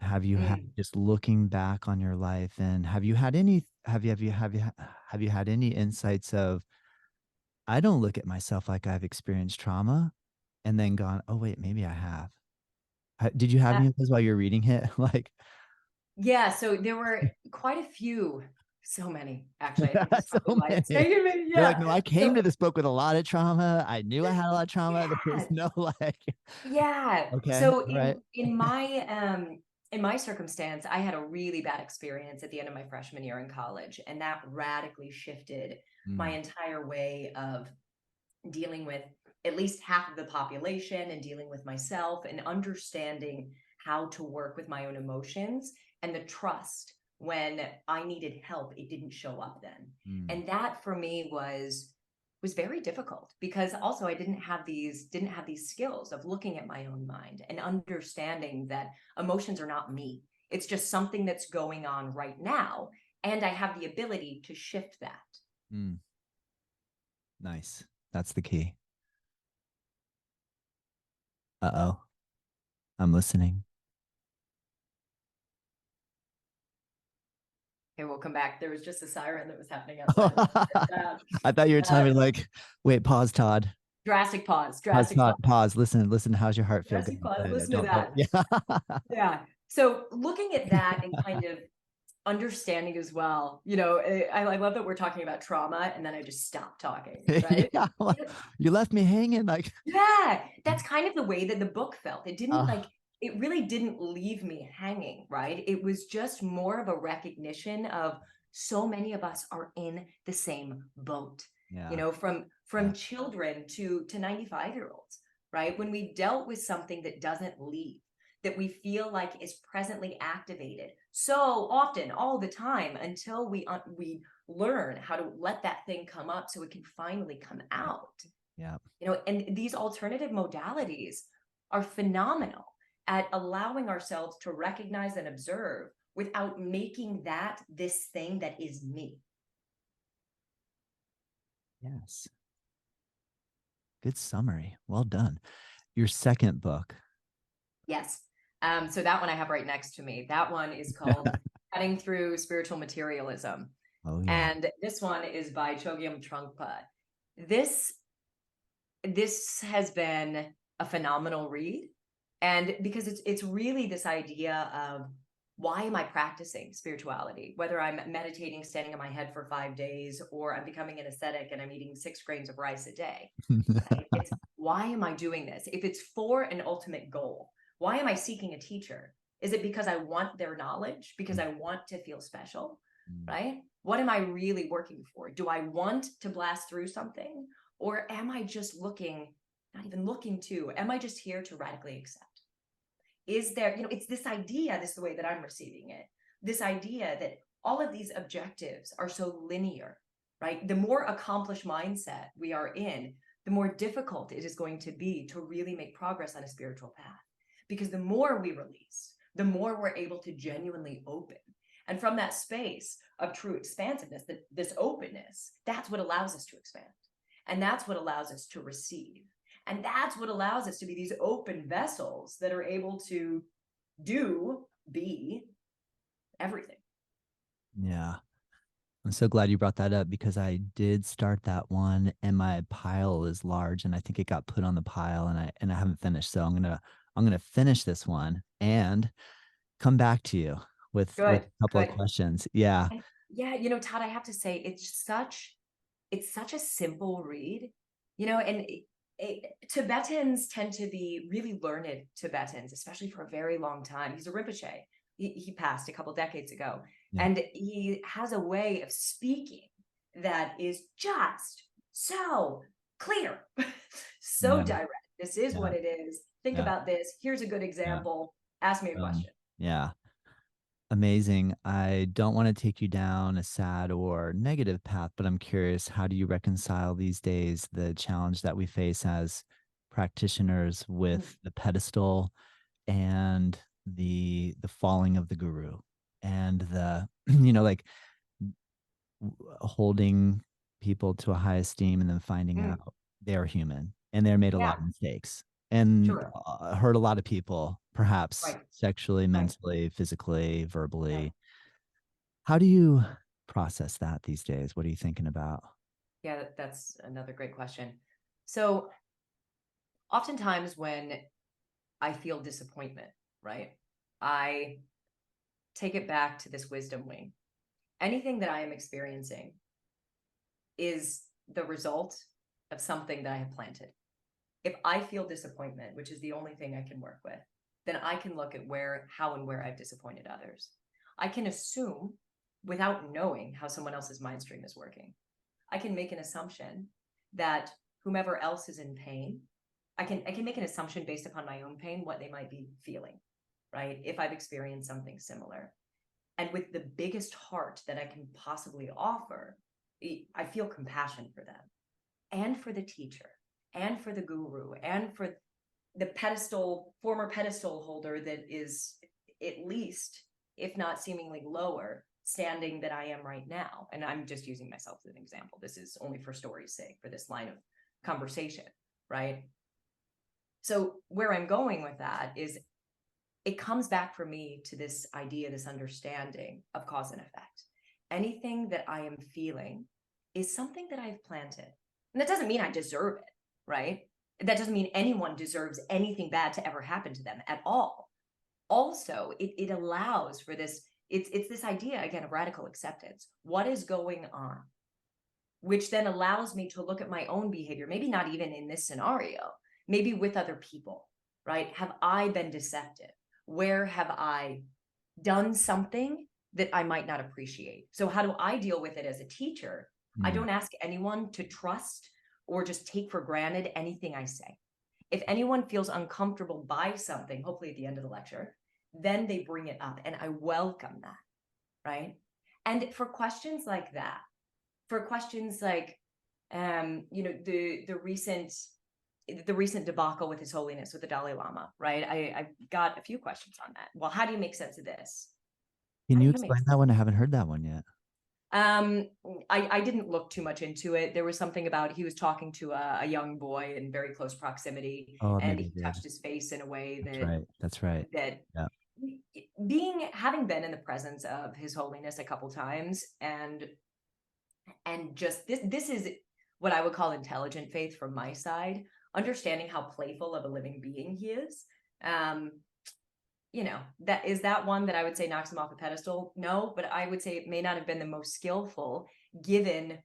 have you had mm. just looking back on your life? And have you had any, have you had any insights of, I don't look at myself like I've experienced trauma and then gone, oh, wait, maybe I have. Did you have Uh, any of those while you're reading it? Like, yeah, so there were quite a few, so many actually. I think is so probably why it's many. taken me. You're like, no, Yeah. I came So to this book with a lot of trauma. I knew I had a lot of trauma. There was yeah, no like, yeah. okay, So all right. in my circumstance, I had a really bad experience at the end of my freshman year in college, and that radically shifted my Mm, entire way of dealing with at least half of the population and dealing with myself and understanding how to work with my own emotions and the trust when I needed help, it didn't show up then. mm, And that for me was very difficult because also I didn't have these skills of looking at my own mind and understanding that emotions are not me. It's just something that's going on right now. And I have the ability to shift that. mm. Nice. That's the key. Uh-oh. I'm listening. Okay, we'll come back. There was just a siren that was happening outside. It was very loud. I thought you were Uh, telling me like, wait, pause, Todd. drastic pause, Pause, drastic Todd. pause, Pause. Listen. How's your heart feel? drastic Good. pause. Listen to Don't. that. Yeah. Yeah. So looking at that and kind of understanding as well, I love that we're talking about trauma and then I just stopped talking, right? Yeah. You left me hanging. Like, Yeah, that's kind of the way that the book felt. uh, It really didn't leave me hanging, right? It was just more of a recognition of so many of us are in the same boat, yeah. from Yeah. children to 95-year-olds, right? When we dealt with something that doesn't leave, that we feel like is presently activated so often, all the time, until we learn how to let that thing come up so it can finally come out. Yeah. And these alternative modalities are phenomenal at allowing ourselves to recognize and observe without making that this thing that is me. Yes. Good summary. Well done. Your second book. Yes. So that one I have right next to me. That one is called Cutting Through Spiritual Materialism. Oh yeah. And this one is by Chogyam Trungpa. This this has been a phenomenal read. And because it's really this idea of why am I practicing spirituality? Whether I'm meditating, standing on my head for 5 days, or I'm becoming an ascetic and I'm eating 6 grains of rice a day, right? It's why am I doing this? If it's for an ultimate goal, why am I seeking a teacher? Is it because I want their knowledge? Because I want to feel special, Mm, right? What am I really working for? Do I want to blast through something? Or am I just looking, not even looking to, am I just here to radically accept? Is there, it's this idea, this is the way that I'm receiving it, this idea that all of these objectives are so linear, right? The more accomplished mindset we are in, the more difficult it is going to be to really make progress on a spiritual path. Because the more we release, the more we're able to genuinely open. And from that space of true expansiveness, this openness, that's what allows us to expand. And that's what allows us to receive. And that's what allows us to be these open vessels that are able to be everything. yeah. I'm so glad you brought that up because I did start that one and my pile is large and I think it got put on the pile and I haven't finished. So I'm gonna finish this one and come back to you with Good, a couple of good. questions. Yeah. And yeah, Todd, I have to say, it's such a simple read, and Tibetans tend to be really learned Tibetans, especially for a very long time. He's a Rinpoche. He passed a couple decades ago, Yeah. and he has a way of speaking that is just so clear, so Yeah. direct. This is Yeah. what it is. Think Yeah. about this. Here's a good Yeah. example. Ask me a question. Yeah. Amazing. I don't want to take you down a sad or negative path, but I'm curious, how do you reconcile these days the challenge that we face as practitioners Mm, with the pedestal and the falling of the guru and the like holding people to a high esteem and then finding Mm, out they're human and they're made a lot yeah, of mistakes and sure. hurt a lot of people, perhaps Right, sexually, right. mentally, physically, Yeah. verbally. How do you process that these days? What are you thinking about? Yeah, that's another great question. So oftentimes when I feel disappointment, right? I take it back to this wisdom wing. Anything that I am experiencing is the result of something that I have planted. If I feel disappointment, which is the only thing I can work with, then I can look at how and where I've disappointed others. I can assume without knowing how someone else's mind stream is working. I can make an assumption that whomever else is in pain, I can make an assumption based upon my own pain, what they might be feeling, right? If I've experienced something similar. And with the biggest heart that I can possibly offer, I feel compassion for them and for the teacher and for the guru and for the former pedestal holder that is at least, if not seemingly lower, standing that I am right now. And I'm just using myself as an example. This is only for story's sake, for this line of conversation, right? So, where I'm going with that is it comes back for me to this idea, this understanding of cause and effect. Anything that I am feeling is something that I've planted. And that doesn't mean I deserve it, right? That doesn't mean anyone deserves anything bad to ever happen to them at all. Also, it allows for this, it's this idea again of radical acceptance. What is going on? Which then allows me to look at my own behavior, maybe not even in this scenario, maybe with other people, right? Have I been deceptive? Where have I done something that I might not appreciate? So, how do I deal with it as a teacher? I Mm. don't ask anyone to trust or just take for granted anything I say. If anyone feels uncomfortable by something, hopefully at the end of the lecture, then they bring it up and I welcome that, right? And for questions like that, for questions like the recent debacle with His Holiness with the Dalai Lama, right? I got a few questions on that. Well, how do you make sense of this? Can How do you you make explain sense that of one? I this? haven't heard that one yet. Um, I didn't look too much into it. There was something about he was talking to a young boy in very close proximity, Oh, and maybe he I did. touched his face in a way That's right. That's right. that Yeah. having been in the presence of His Holiness a couple times, and just this is what I would call intelligent faith from my side, understanding how playful of a living being he is. Um, that one that I would say knocks him off a pedestal. No, but I would say it may not have been the most skillful given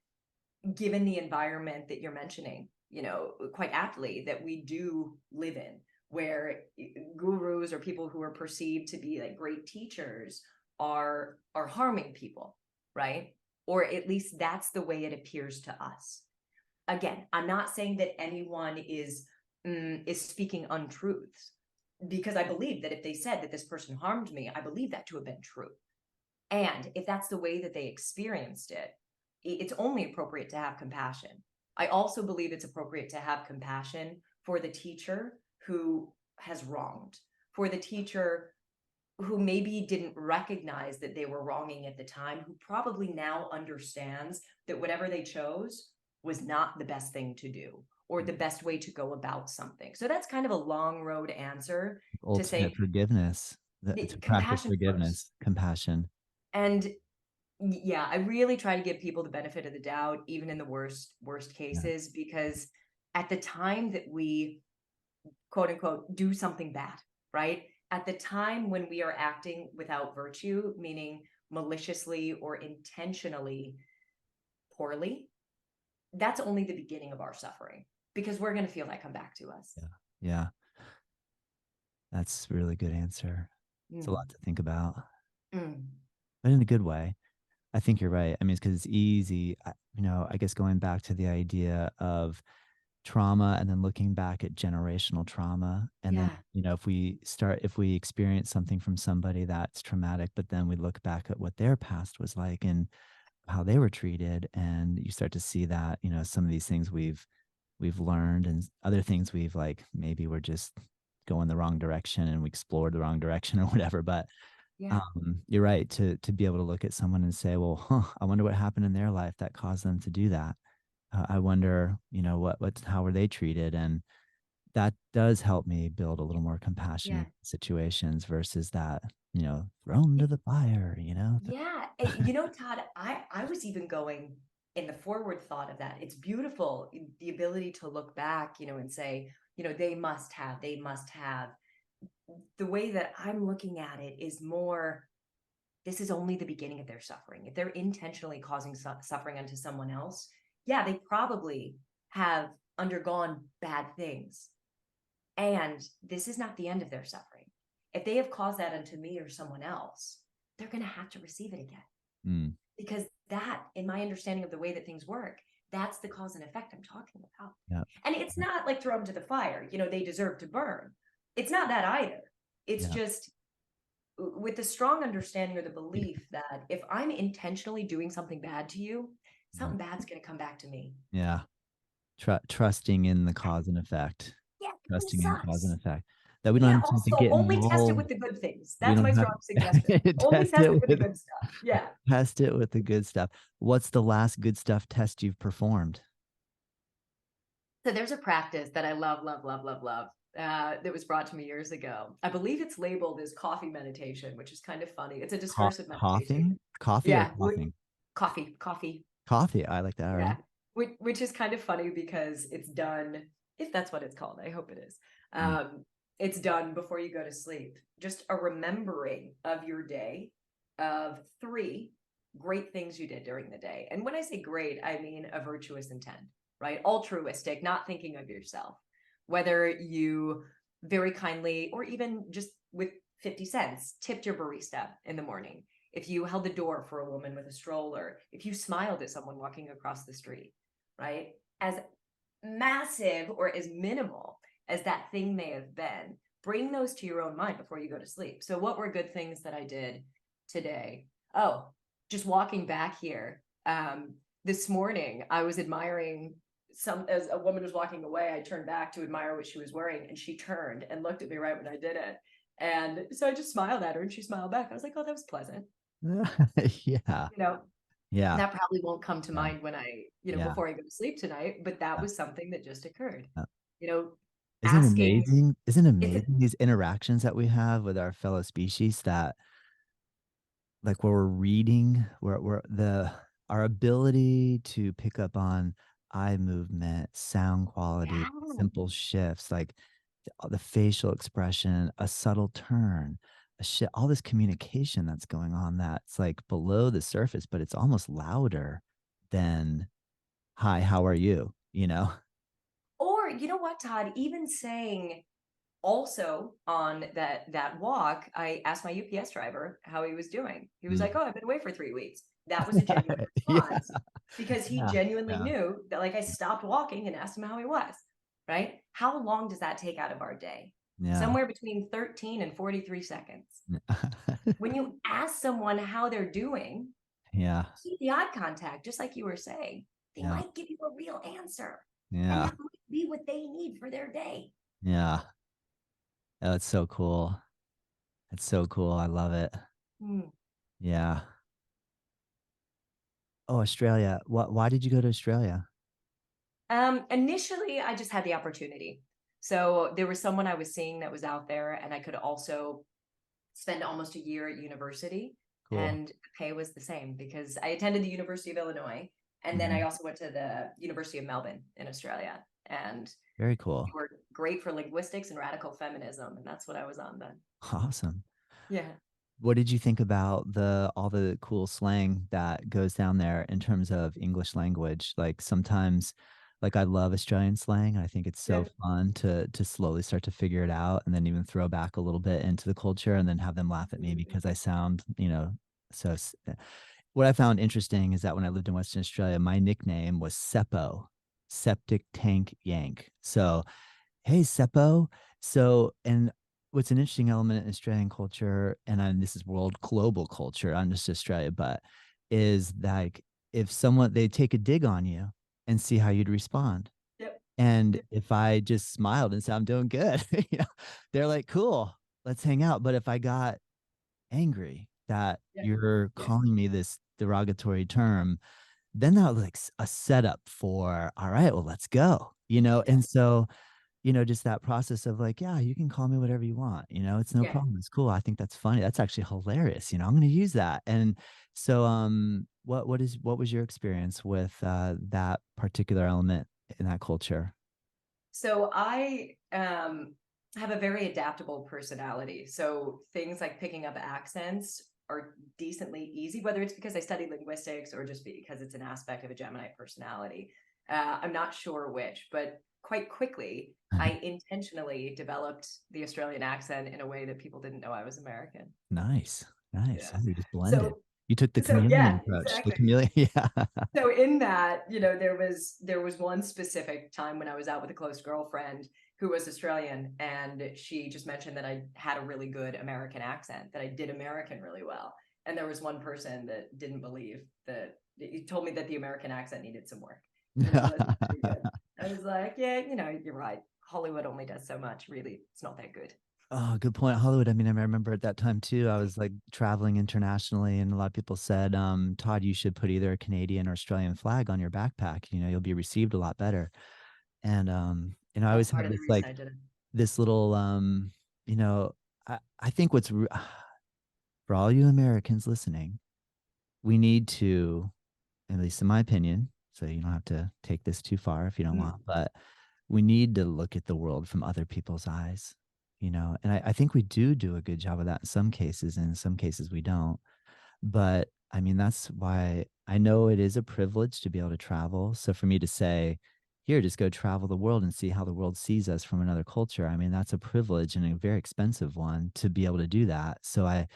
the environment that you're mentioning, quite aptly, that we do live in, where gurus or people who are perceived to be like great teachers are harming people, right? Or at least that's the way it appears to us. Again, I'm not saying that anyone is speaking untruths, because I believe that if they said that this person harmed me, I believe that to have been true. And if that's the way that they experienced it, it's only appropriate to have compassion. I also believe it's appropriate to have compassion for the teacher who has wronged, for the teacher who maybe didn't recognize that they were wronging at the time, who probably now understands that whatever they chose was not the best thing to do or the best way to go about something. So that's kind of a long road answer to Ultimate say forgiveness, to practice compassion first. forgiveness, compassion. And yeah, I really try to give people the benefit of the doubt, even in the worst Yeah. cases, because at the time that we quote unquote do something bad, right? At the time when we are acting without virtue, meaning maliciously or intentionally poorly, that's only the beginning of our suffering, because we're going to feel that come back to us. Yeah. Yeah. That's a really good answer. It's a lot Mm, to think about, mm, but in a good way. I think you're right. I mean, it's because it's easy. I guess going back to the idea of trauma and then looking back at generational trauma. And then, yeah. if we experience something from somebody that's traumatic, but then we look back at what their past was like and how they were treated. And you start to see that, some of these things we've learned and other things we've maybe we're just going the wrong direction and we explored the wrong direction or whatever. But Yeah. You're right to be able to look at someone and say, well, huh, I wonder what happened in their life that caused them to do that. I wonder, what how were they treated? And that does help me build a little more compassion Yeah. in situations versus that, thrown to the fire, Yeah. Todd, I was even going in the forward thought of that. It's beautiful, the ability to look back, and say, they must have. The way that I'm looking at it is more, this is only the beginning of their suffering. If they're intentionally causing suffering unto someone else, yeah, they probably have undergone bad things. And this is not the end of their suffering. If they have caused that unto me or someone else, they're going to have to receive it again. Mm, Because that, in my understanding of the way that things work, that's the cause and effect I'm talking about. yeah, And it's not like throw them to the fire, they deserve to burn. It's not that either. It's yeah, just with the strong understanding or the belief that if I'm intentionally doing something bad to you, mm, something bad's going to come back to me. yeah. Trusting in the cause and effect, Yeah, it kind of trusting in cause and sucks. effect, that we Yeah, don't have to also get only test it involved. with the good things. We That's don't my have strong suggestion. to Only test test it it with the with good stuff. Yeah. test it with the good stuff. What's the last good stuff test you've performed? So there's a practice that I love, love, love, love, love. That was brought to me years ago. I believe it's labeled as coffee meditation, which is kind of funny. It's a discursive meditation. Coughing, coffee or Yeah, coughing? coffee, coffee. Coffee. I like that. All right. Yeah, which is kind of funny because it's done, if that's what it's called. I hope it is. Mm, It's done before you go to sleep. Just a remembering of your day, of three great things you did during the day. And when I say great, I mean a virtuous intent, right? Altruistic, not thinking of yourself. Whether you very kindly, or even just with 50 cents, tipped your barista in the morning, if you held the door for a woman with a stroller, if you smiled at someone walking across the street, right? As massive or as minimal as that thing may have been, bring those to your own mind before you go to sleep. So, what were good things that I did today? Oh, just walking back here. This morning, I was admiring as a woman was walking away, I turned back to admire what she was wearing, and she turned and looked at me right when I did it. And so I just smiled at her and she smiled back. I was like, oh, that was pleasant. yeah. You know, Yeah. that probably won't come to Yeah. mind when Yeah. before I go to sleep tonight, but that Yeah. was something that just occurred. Yeah. You know, Isn't it asking, amazing? Isn't it it's a, amazing these interactions that we have with our fellow species that like where we're reading, where our ability to pick up on eye movement, sound yeah. quality, simple shifts, like the facial expression, a subtle turn, all this communication that's going on that's like below the surface, but it's almost louder than hi, how are you? You know? Or you know what, Todd, even saying also on that walk, I asked my UPS driver how he was doing. He was like, Mm. "Oh, I've been away for 3 weeks." That was a genuine Yeah. response because he Yeah. genuinely Yeah. knew that, like, I stopped walking and asked him how he was. Right? How long does that take out of our day? Yeah. Somewhere between 13 and 43 seconds. When you ask someone how they're doing, Yeah. keep the eye contact, just like you were saying. They Yeah. might give you a real answer, and Yeah. that might be what they need for their day. Yeah. Oh, it's so cool. It's so cool. I love it. Hmm. Yeah. Oh, Australia. Why did you go to Australia? Initially, I just had the opportunity. So there was someone I was seeing that was out there, and I could also spend almost a year at university, Cool. and the pay was the same because I attended the University of Illinois, and then I Mhm. also went to the University of Melbourne in Australia, and Very they cool. were great for linguistics and radical feminism, and that's what I was on then. Awesome. Yeah. What did you think about the all the cool slang that goes down there in terms of English language? Like sometimes like I love Australian slang. I think it's so Yeah. fun to slowly start to figure it out and then even throw back a little bit into the culture and then have them laugh at me Absolutely. because I sound, so what I found interesting is that when I lived in Western Australia, my nickname was Seppo, Septic Tank Yank. So hey, Seppo. So, and what's an interesting element in Australian culture, and this is world global culture, not just Australia, but is like if someone they take a dig on you and see how you'd respond. Yep. And Yep. if I just smiled and said, I'm doing good, they're like, cool, let's hang out. But if I got angry that Yeah. you're Yeah. calling me this derogatory term, then that was like a setup for, all right, well, let's go, Yeah. And so, just that process of like, yeah, you can call me whatever you want, it's no Yeah. problem. It's cool. I think that's funny. That's actually hilarious. I'm going to use that. And so, what was your experience with that particular element in that culture? So I have a very adaptable personality. So things like picking up accents are decently easy, whether it's because I studied linguistics or just because it's an aspect of a Gemini personality. I'm not sure which, but quite quickly, I intentionally developed the Australian accent in a way that people didn't know I was American. Nice. Nice. Yeah. Yeah, you just blended. So, You took the so chameleon yeah, approach. The exactly. chameleon. Yeah. So in that, there was one specific time when I was out with a close girlfriend who was Australian, and she just mentioned that I had a really good American accent, that I did American really well. And there was one person that didn't believe that. He told me that the American accent needed some work and that it wasn't very good. I was like, yeah, you're right. Hollywood only does so much. Really, it's not that good. Oh, good point. Hollywood. I mean, I remember at that time too, I was like traveling internationally, and a lot of people said, Todd, you should put either a Canadian or Australian flag on your backpack. You'll be received a lot better. And I That's always part have of the this reason like I did it. this little you know, I think for all you Americans listening, we need to, at least in my opinion, so you don't have to take this too far if you don't want, Mm. but we need to look at the world from other people's eyes, and I think we do a good job of that in some cases, and in some cases we don't. But I mean, that's why I know it is a privilege to be able to travel. So for me to say, here, just go travel the world and see how the world sees us from another culture. I mean, that's a privilege and a very expensive one to be able to do that. So I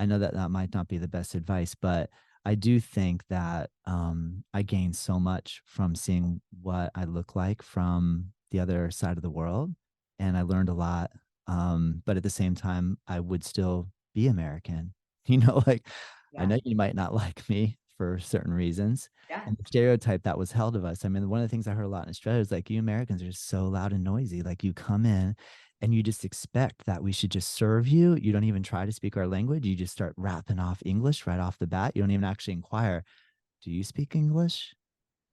know that that might not be the best advice, but I do think that I gained so much from seeing what I look like from the other side of the world. And I learned a lot. But at the same time, I would still be American. Like I Yeah. know you might not like me for certain reasons. Yeah. And the stereotype that was held of us. I mean, one of the things I heard a lot in Australia is like, you Americans are just so loud and noisy. Like you come in and you just expect that we should just serve you. You don't even try to speak our language. You just start rapping off English right off the bat. You don't even actually inquire, do you speak English?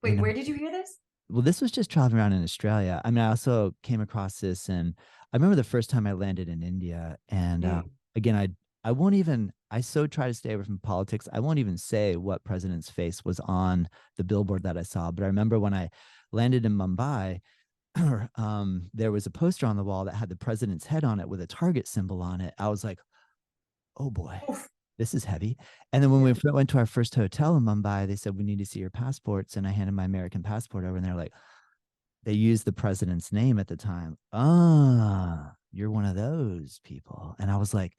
You Wait, know, where did you hear this? well, this was just traveling around in Australia. I mean, I also came across this, and I remember the first time I landed in India. And Mm. again, I won't even. I so try to stay away from politics. I won't even say what president's face was on the billboard that I saw. But I remember when I landed in Mumbai, there was a poster on the wall that had the president's head on it with a target symbol on it. I was like, oh boy, Oof. this is heavy. And then when we Yeah. went to our first hotel in Mumbai, they said, we need to see your passports. And I handed my American passport over, and they're like, they used the president's name at the time. Ah, you're one of those people. And I was like,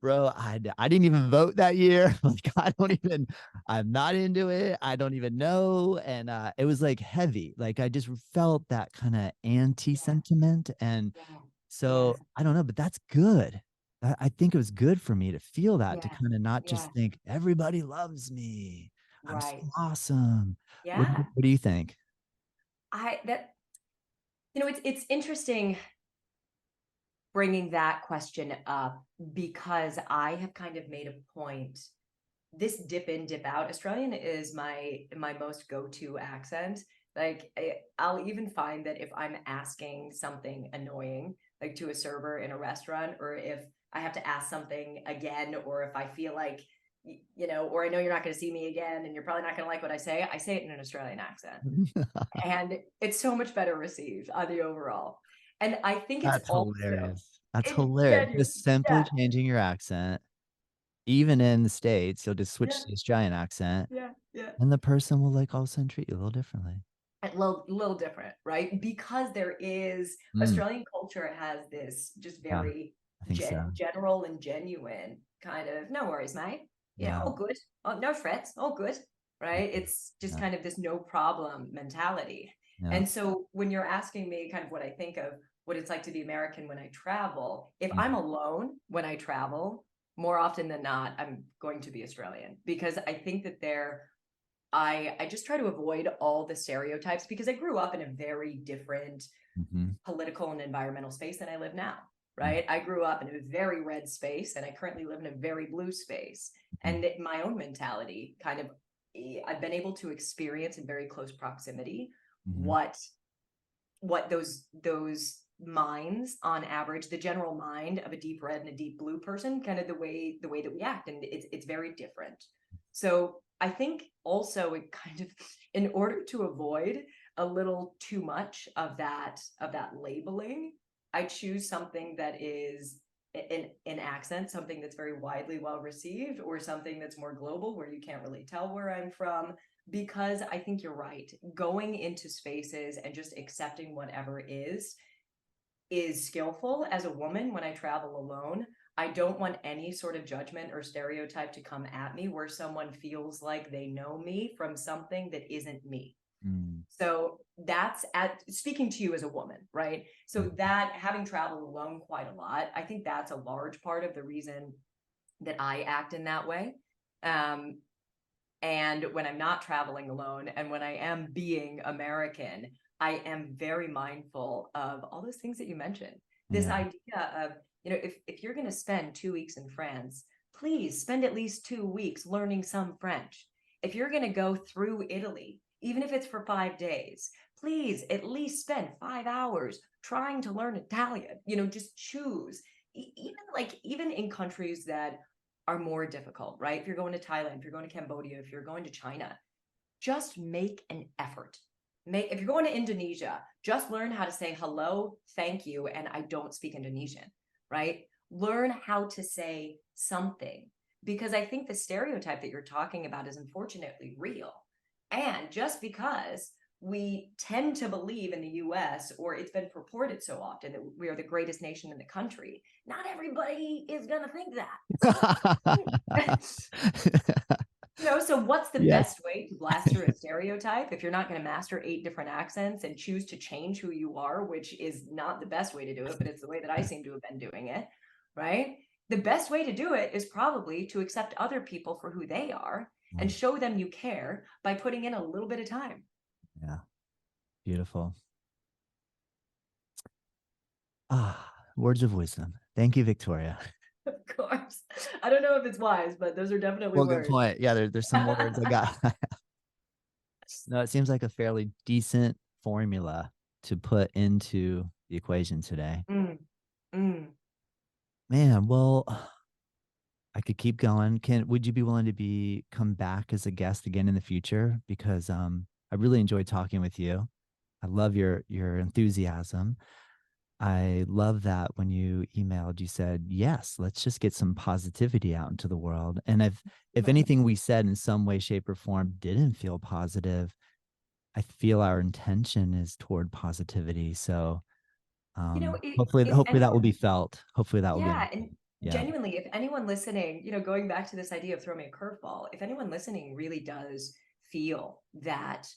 bro, I didn't even vote that year. Like, I'm not into it. I don't even know. And it was like heavy. Like, I just felt that kind of anti Yeah. sentiment. And Yeah. Yeah. so I don't know, but that's good. I think it was good for me to feel that, to Yeah. kind of not Yeah. just think everybody loves me. I'm so Right. awesome. Yeah. What do you think? I that it's interesting bringing that question up because I have kind of made a point. This dip in, dip out. Australian is my most go-to accent. Like I'll even find that if I'm asking something annoying, like to a server in a restaurant, or if I have to ask something again, or if I feel like or I know you're not going to see me again, and you're probably not going to like what I say it in an Australian accent, and it's so much better received on the overall. And I think it's That's also hilarious. That's it's hilarious. genuine. Just simply Yeah, changing your accent, even in the States, you'll just switch yeah, to the Australian accent, yeah, yeah. and the person will like all of a sudden treat you a little differently. A little different, right? Because there is Mm, Australian culture has this just yeah, very I think so. general and genuine kind of no worries, mate. Yeah, Yeah. all good. Oh, no frets, all good. Yeah. Right? It's just Yeah. kind of this no problem mentality. Yeah. And so when you're asking me kind of what I think of what it's like to be American when I travel, if I'm Mhm. alone when I travel, more often than not, I'm going to be Australian because I think that I just try to avoid all the stereotypes because I grew up in a very different Mhm. political and environmental space than I live now. right? I grew up in a very red space and I currently live in a very blue space. Mm-hmm. And my own mentality kind of, I've been able to experience in very close proximity Mm-hmm. what those minds on average, the general mind of a deep red and a deep blue person, kind of the way that we act, and it's very different. So I think also it kind of, in order to avoid a little too much of that labeling, I choose something that is an accent, something that's very widely well received, or something that's more global where you can't really tell where I'm from, because I think you're right. Going into spaces and just accepting whatever is skillful. As a woman, when I travel alone, I don't want any sort of judgment or stereotype to come at me where someone feels like they know me from something that isn't me. Mm-hmm. So that's at speaking to you as a woman, right? So that, having traveled alone quite a lot, I think that's a large part of the reason that I act in that way. Um, and when I'm not traveling alone and when I am being American, I am very mindful of all those things that you mentioned. This Yeah. idea of, if you're going to spend 2 weeks in France, please spend at least 2 weeks learning some French. If you're going to go through Italy, even if it's for 5 days, please at least spend 5 hours trying to learn Italian. Just choose. Even in countries that are more difficult, right? If you're going to Thailand, if you're going to Cambodia, if you're going to China, just make an effort. If you're going to Indonesia, just learn how to say hello, thank you, and I don't speak Indonesian, right? Learn how to say something, because I think the stereotype that you're talking about is unfortunately real. And just because we tend to believe in the US, or it's been purported so often that we are the greatest nation in the country, not everybody is going to think that. So what's the Yes. best way to blast through a stereotype if you're not going to master 8 different accents and choose to change who you are, which is not the best way to do it, but it's the way that I seem to have been doing it, right? The best way to do it is probably to accept other people for who they are and show them you care by putting in a little bit of time. Yeah. Beautiful. Ah, words of wisdom. Thank you, Victoria. Of course. I don't know if it's wise, but those are definitely Well, good words. point. Yeah, there's some words I got. No, it seems like a fairly decent formula to put into the equation today. Mm, mm. Man, well, I could keep going. Would you be willing to come back as a guest again in the future? Because I really enjoyed talking with you. I love your enthusiasm. I love that when you emailed, you said, yes, let's just get some positivity out into the world. And if anything we said in some way, shape, or form didn't feel positive, I feel our intention is toward positivity. So If hopefully that will be anyone, felt. Hopefully that will be yeah, and understood. Yeah. genuinely, if anyone listening, going back to this idea of throw me a curveball, if anyone listening really does feel that,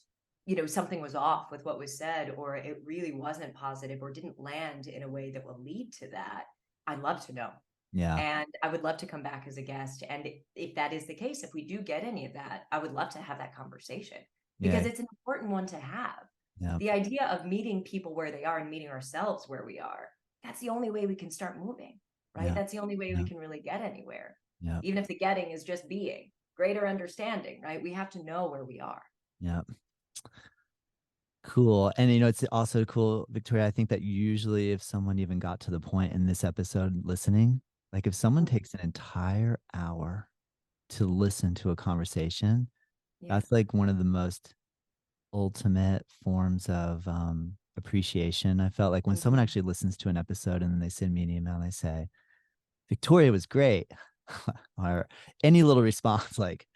something was off with what was said, or it really wasn't positive, or didn't land in a way that will lead to that, I'd love to know. Yeah. And I would love to come back as a guest. And if that is the case, if we do get any of that, I would love to have that conversation, Yeah. because it's an important one to have. Yeah. The idea of meeting people where they are and meeting ourselves where we are, that's the only way we can start moving, right? Yeah. That's the only way we Yeah. can really get anywhere. Yeah. Even if the getting is just being greater understanding, right? We have to know where we are. Yeah. Cool. And it's also cool, Victoria. I think that usually if someone even got to the point in this episode listening, like if someone Mm, takes an entire hour to listen to a conversation, yeah. that's like one of the most ultimate forms of appreciation. I felt like when someone Mhm. actually listens to an episode and then they send me an email and they say, Victoria was great, or any little response like,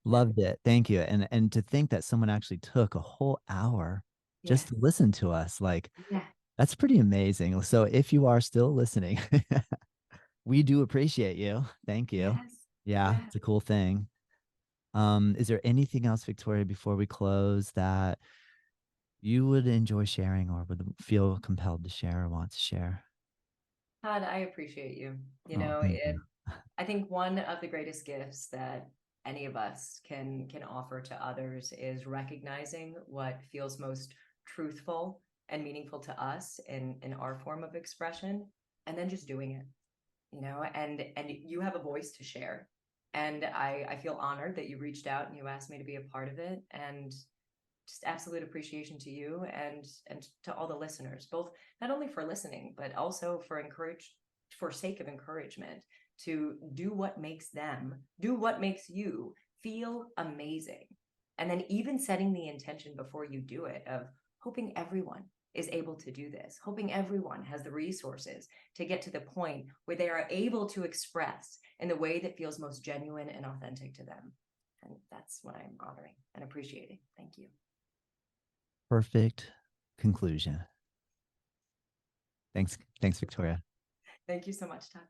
Yeah. loved it, thank you. And to think that someone actually took a whole hour Yeah. just to listen to us, like Yeah. that's pretty amazing. So if you are still listening, we do appreciate you. Thank you. Yes. Yeah, Yeah. it's a cool thing. Is there anything else, Victoria, before we close that you would enjoy sharing or would feel compelled to share or want to share? Todd, I appreciate you. Oh, thank you. I think one of the greatest gifts that any of us can offer to others is recognizing what feels most truthful and meaningful to us in our form of expression, and then just doing it, and you have a voice to share. And I feel honored that you reached out and you asked me to be a part of it. And just absolute appreciation to you and to all the listeners, both not only for listening, but also for sake of encouragement to do what makes them, do what makes you feel amazing. And then even setting the intention before you do it of hoping everyone is able to do this, hoping everyone has the resources to get to the point where they are able to express in the way that feels most genuine and authentic to them. And that's what I'm honoring and appreciating. Thank you. Perfect conclusion. Thanks, Victoria. Thank you so much, Todd.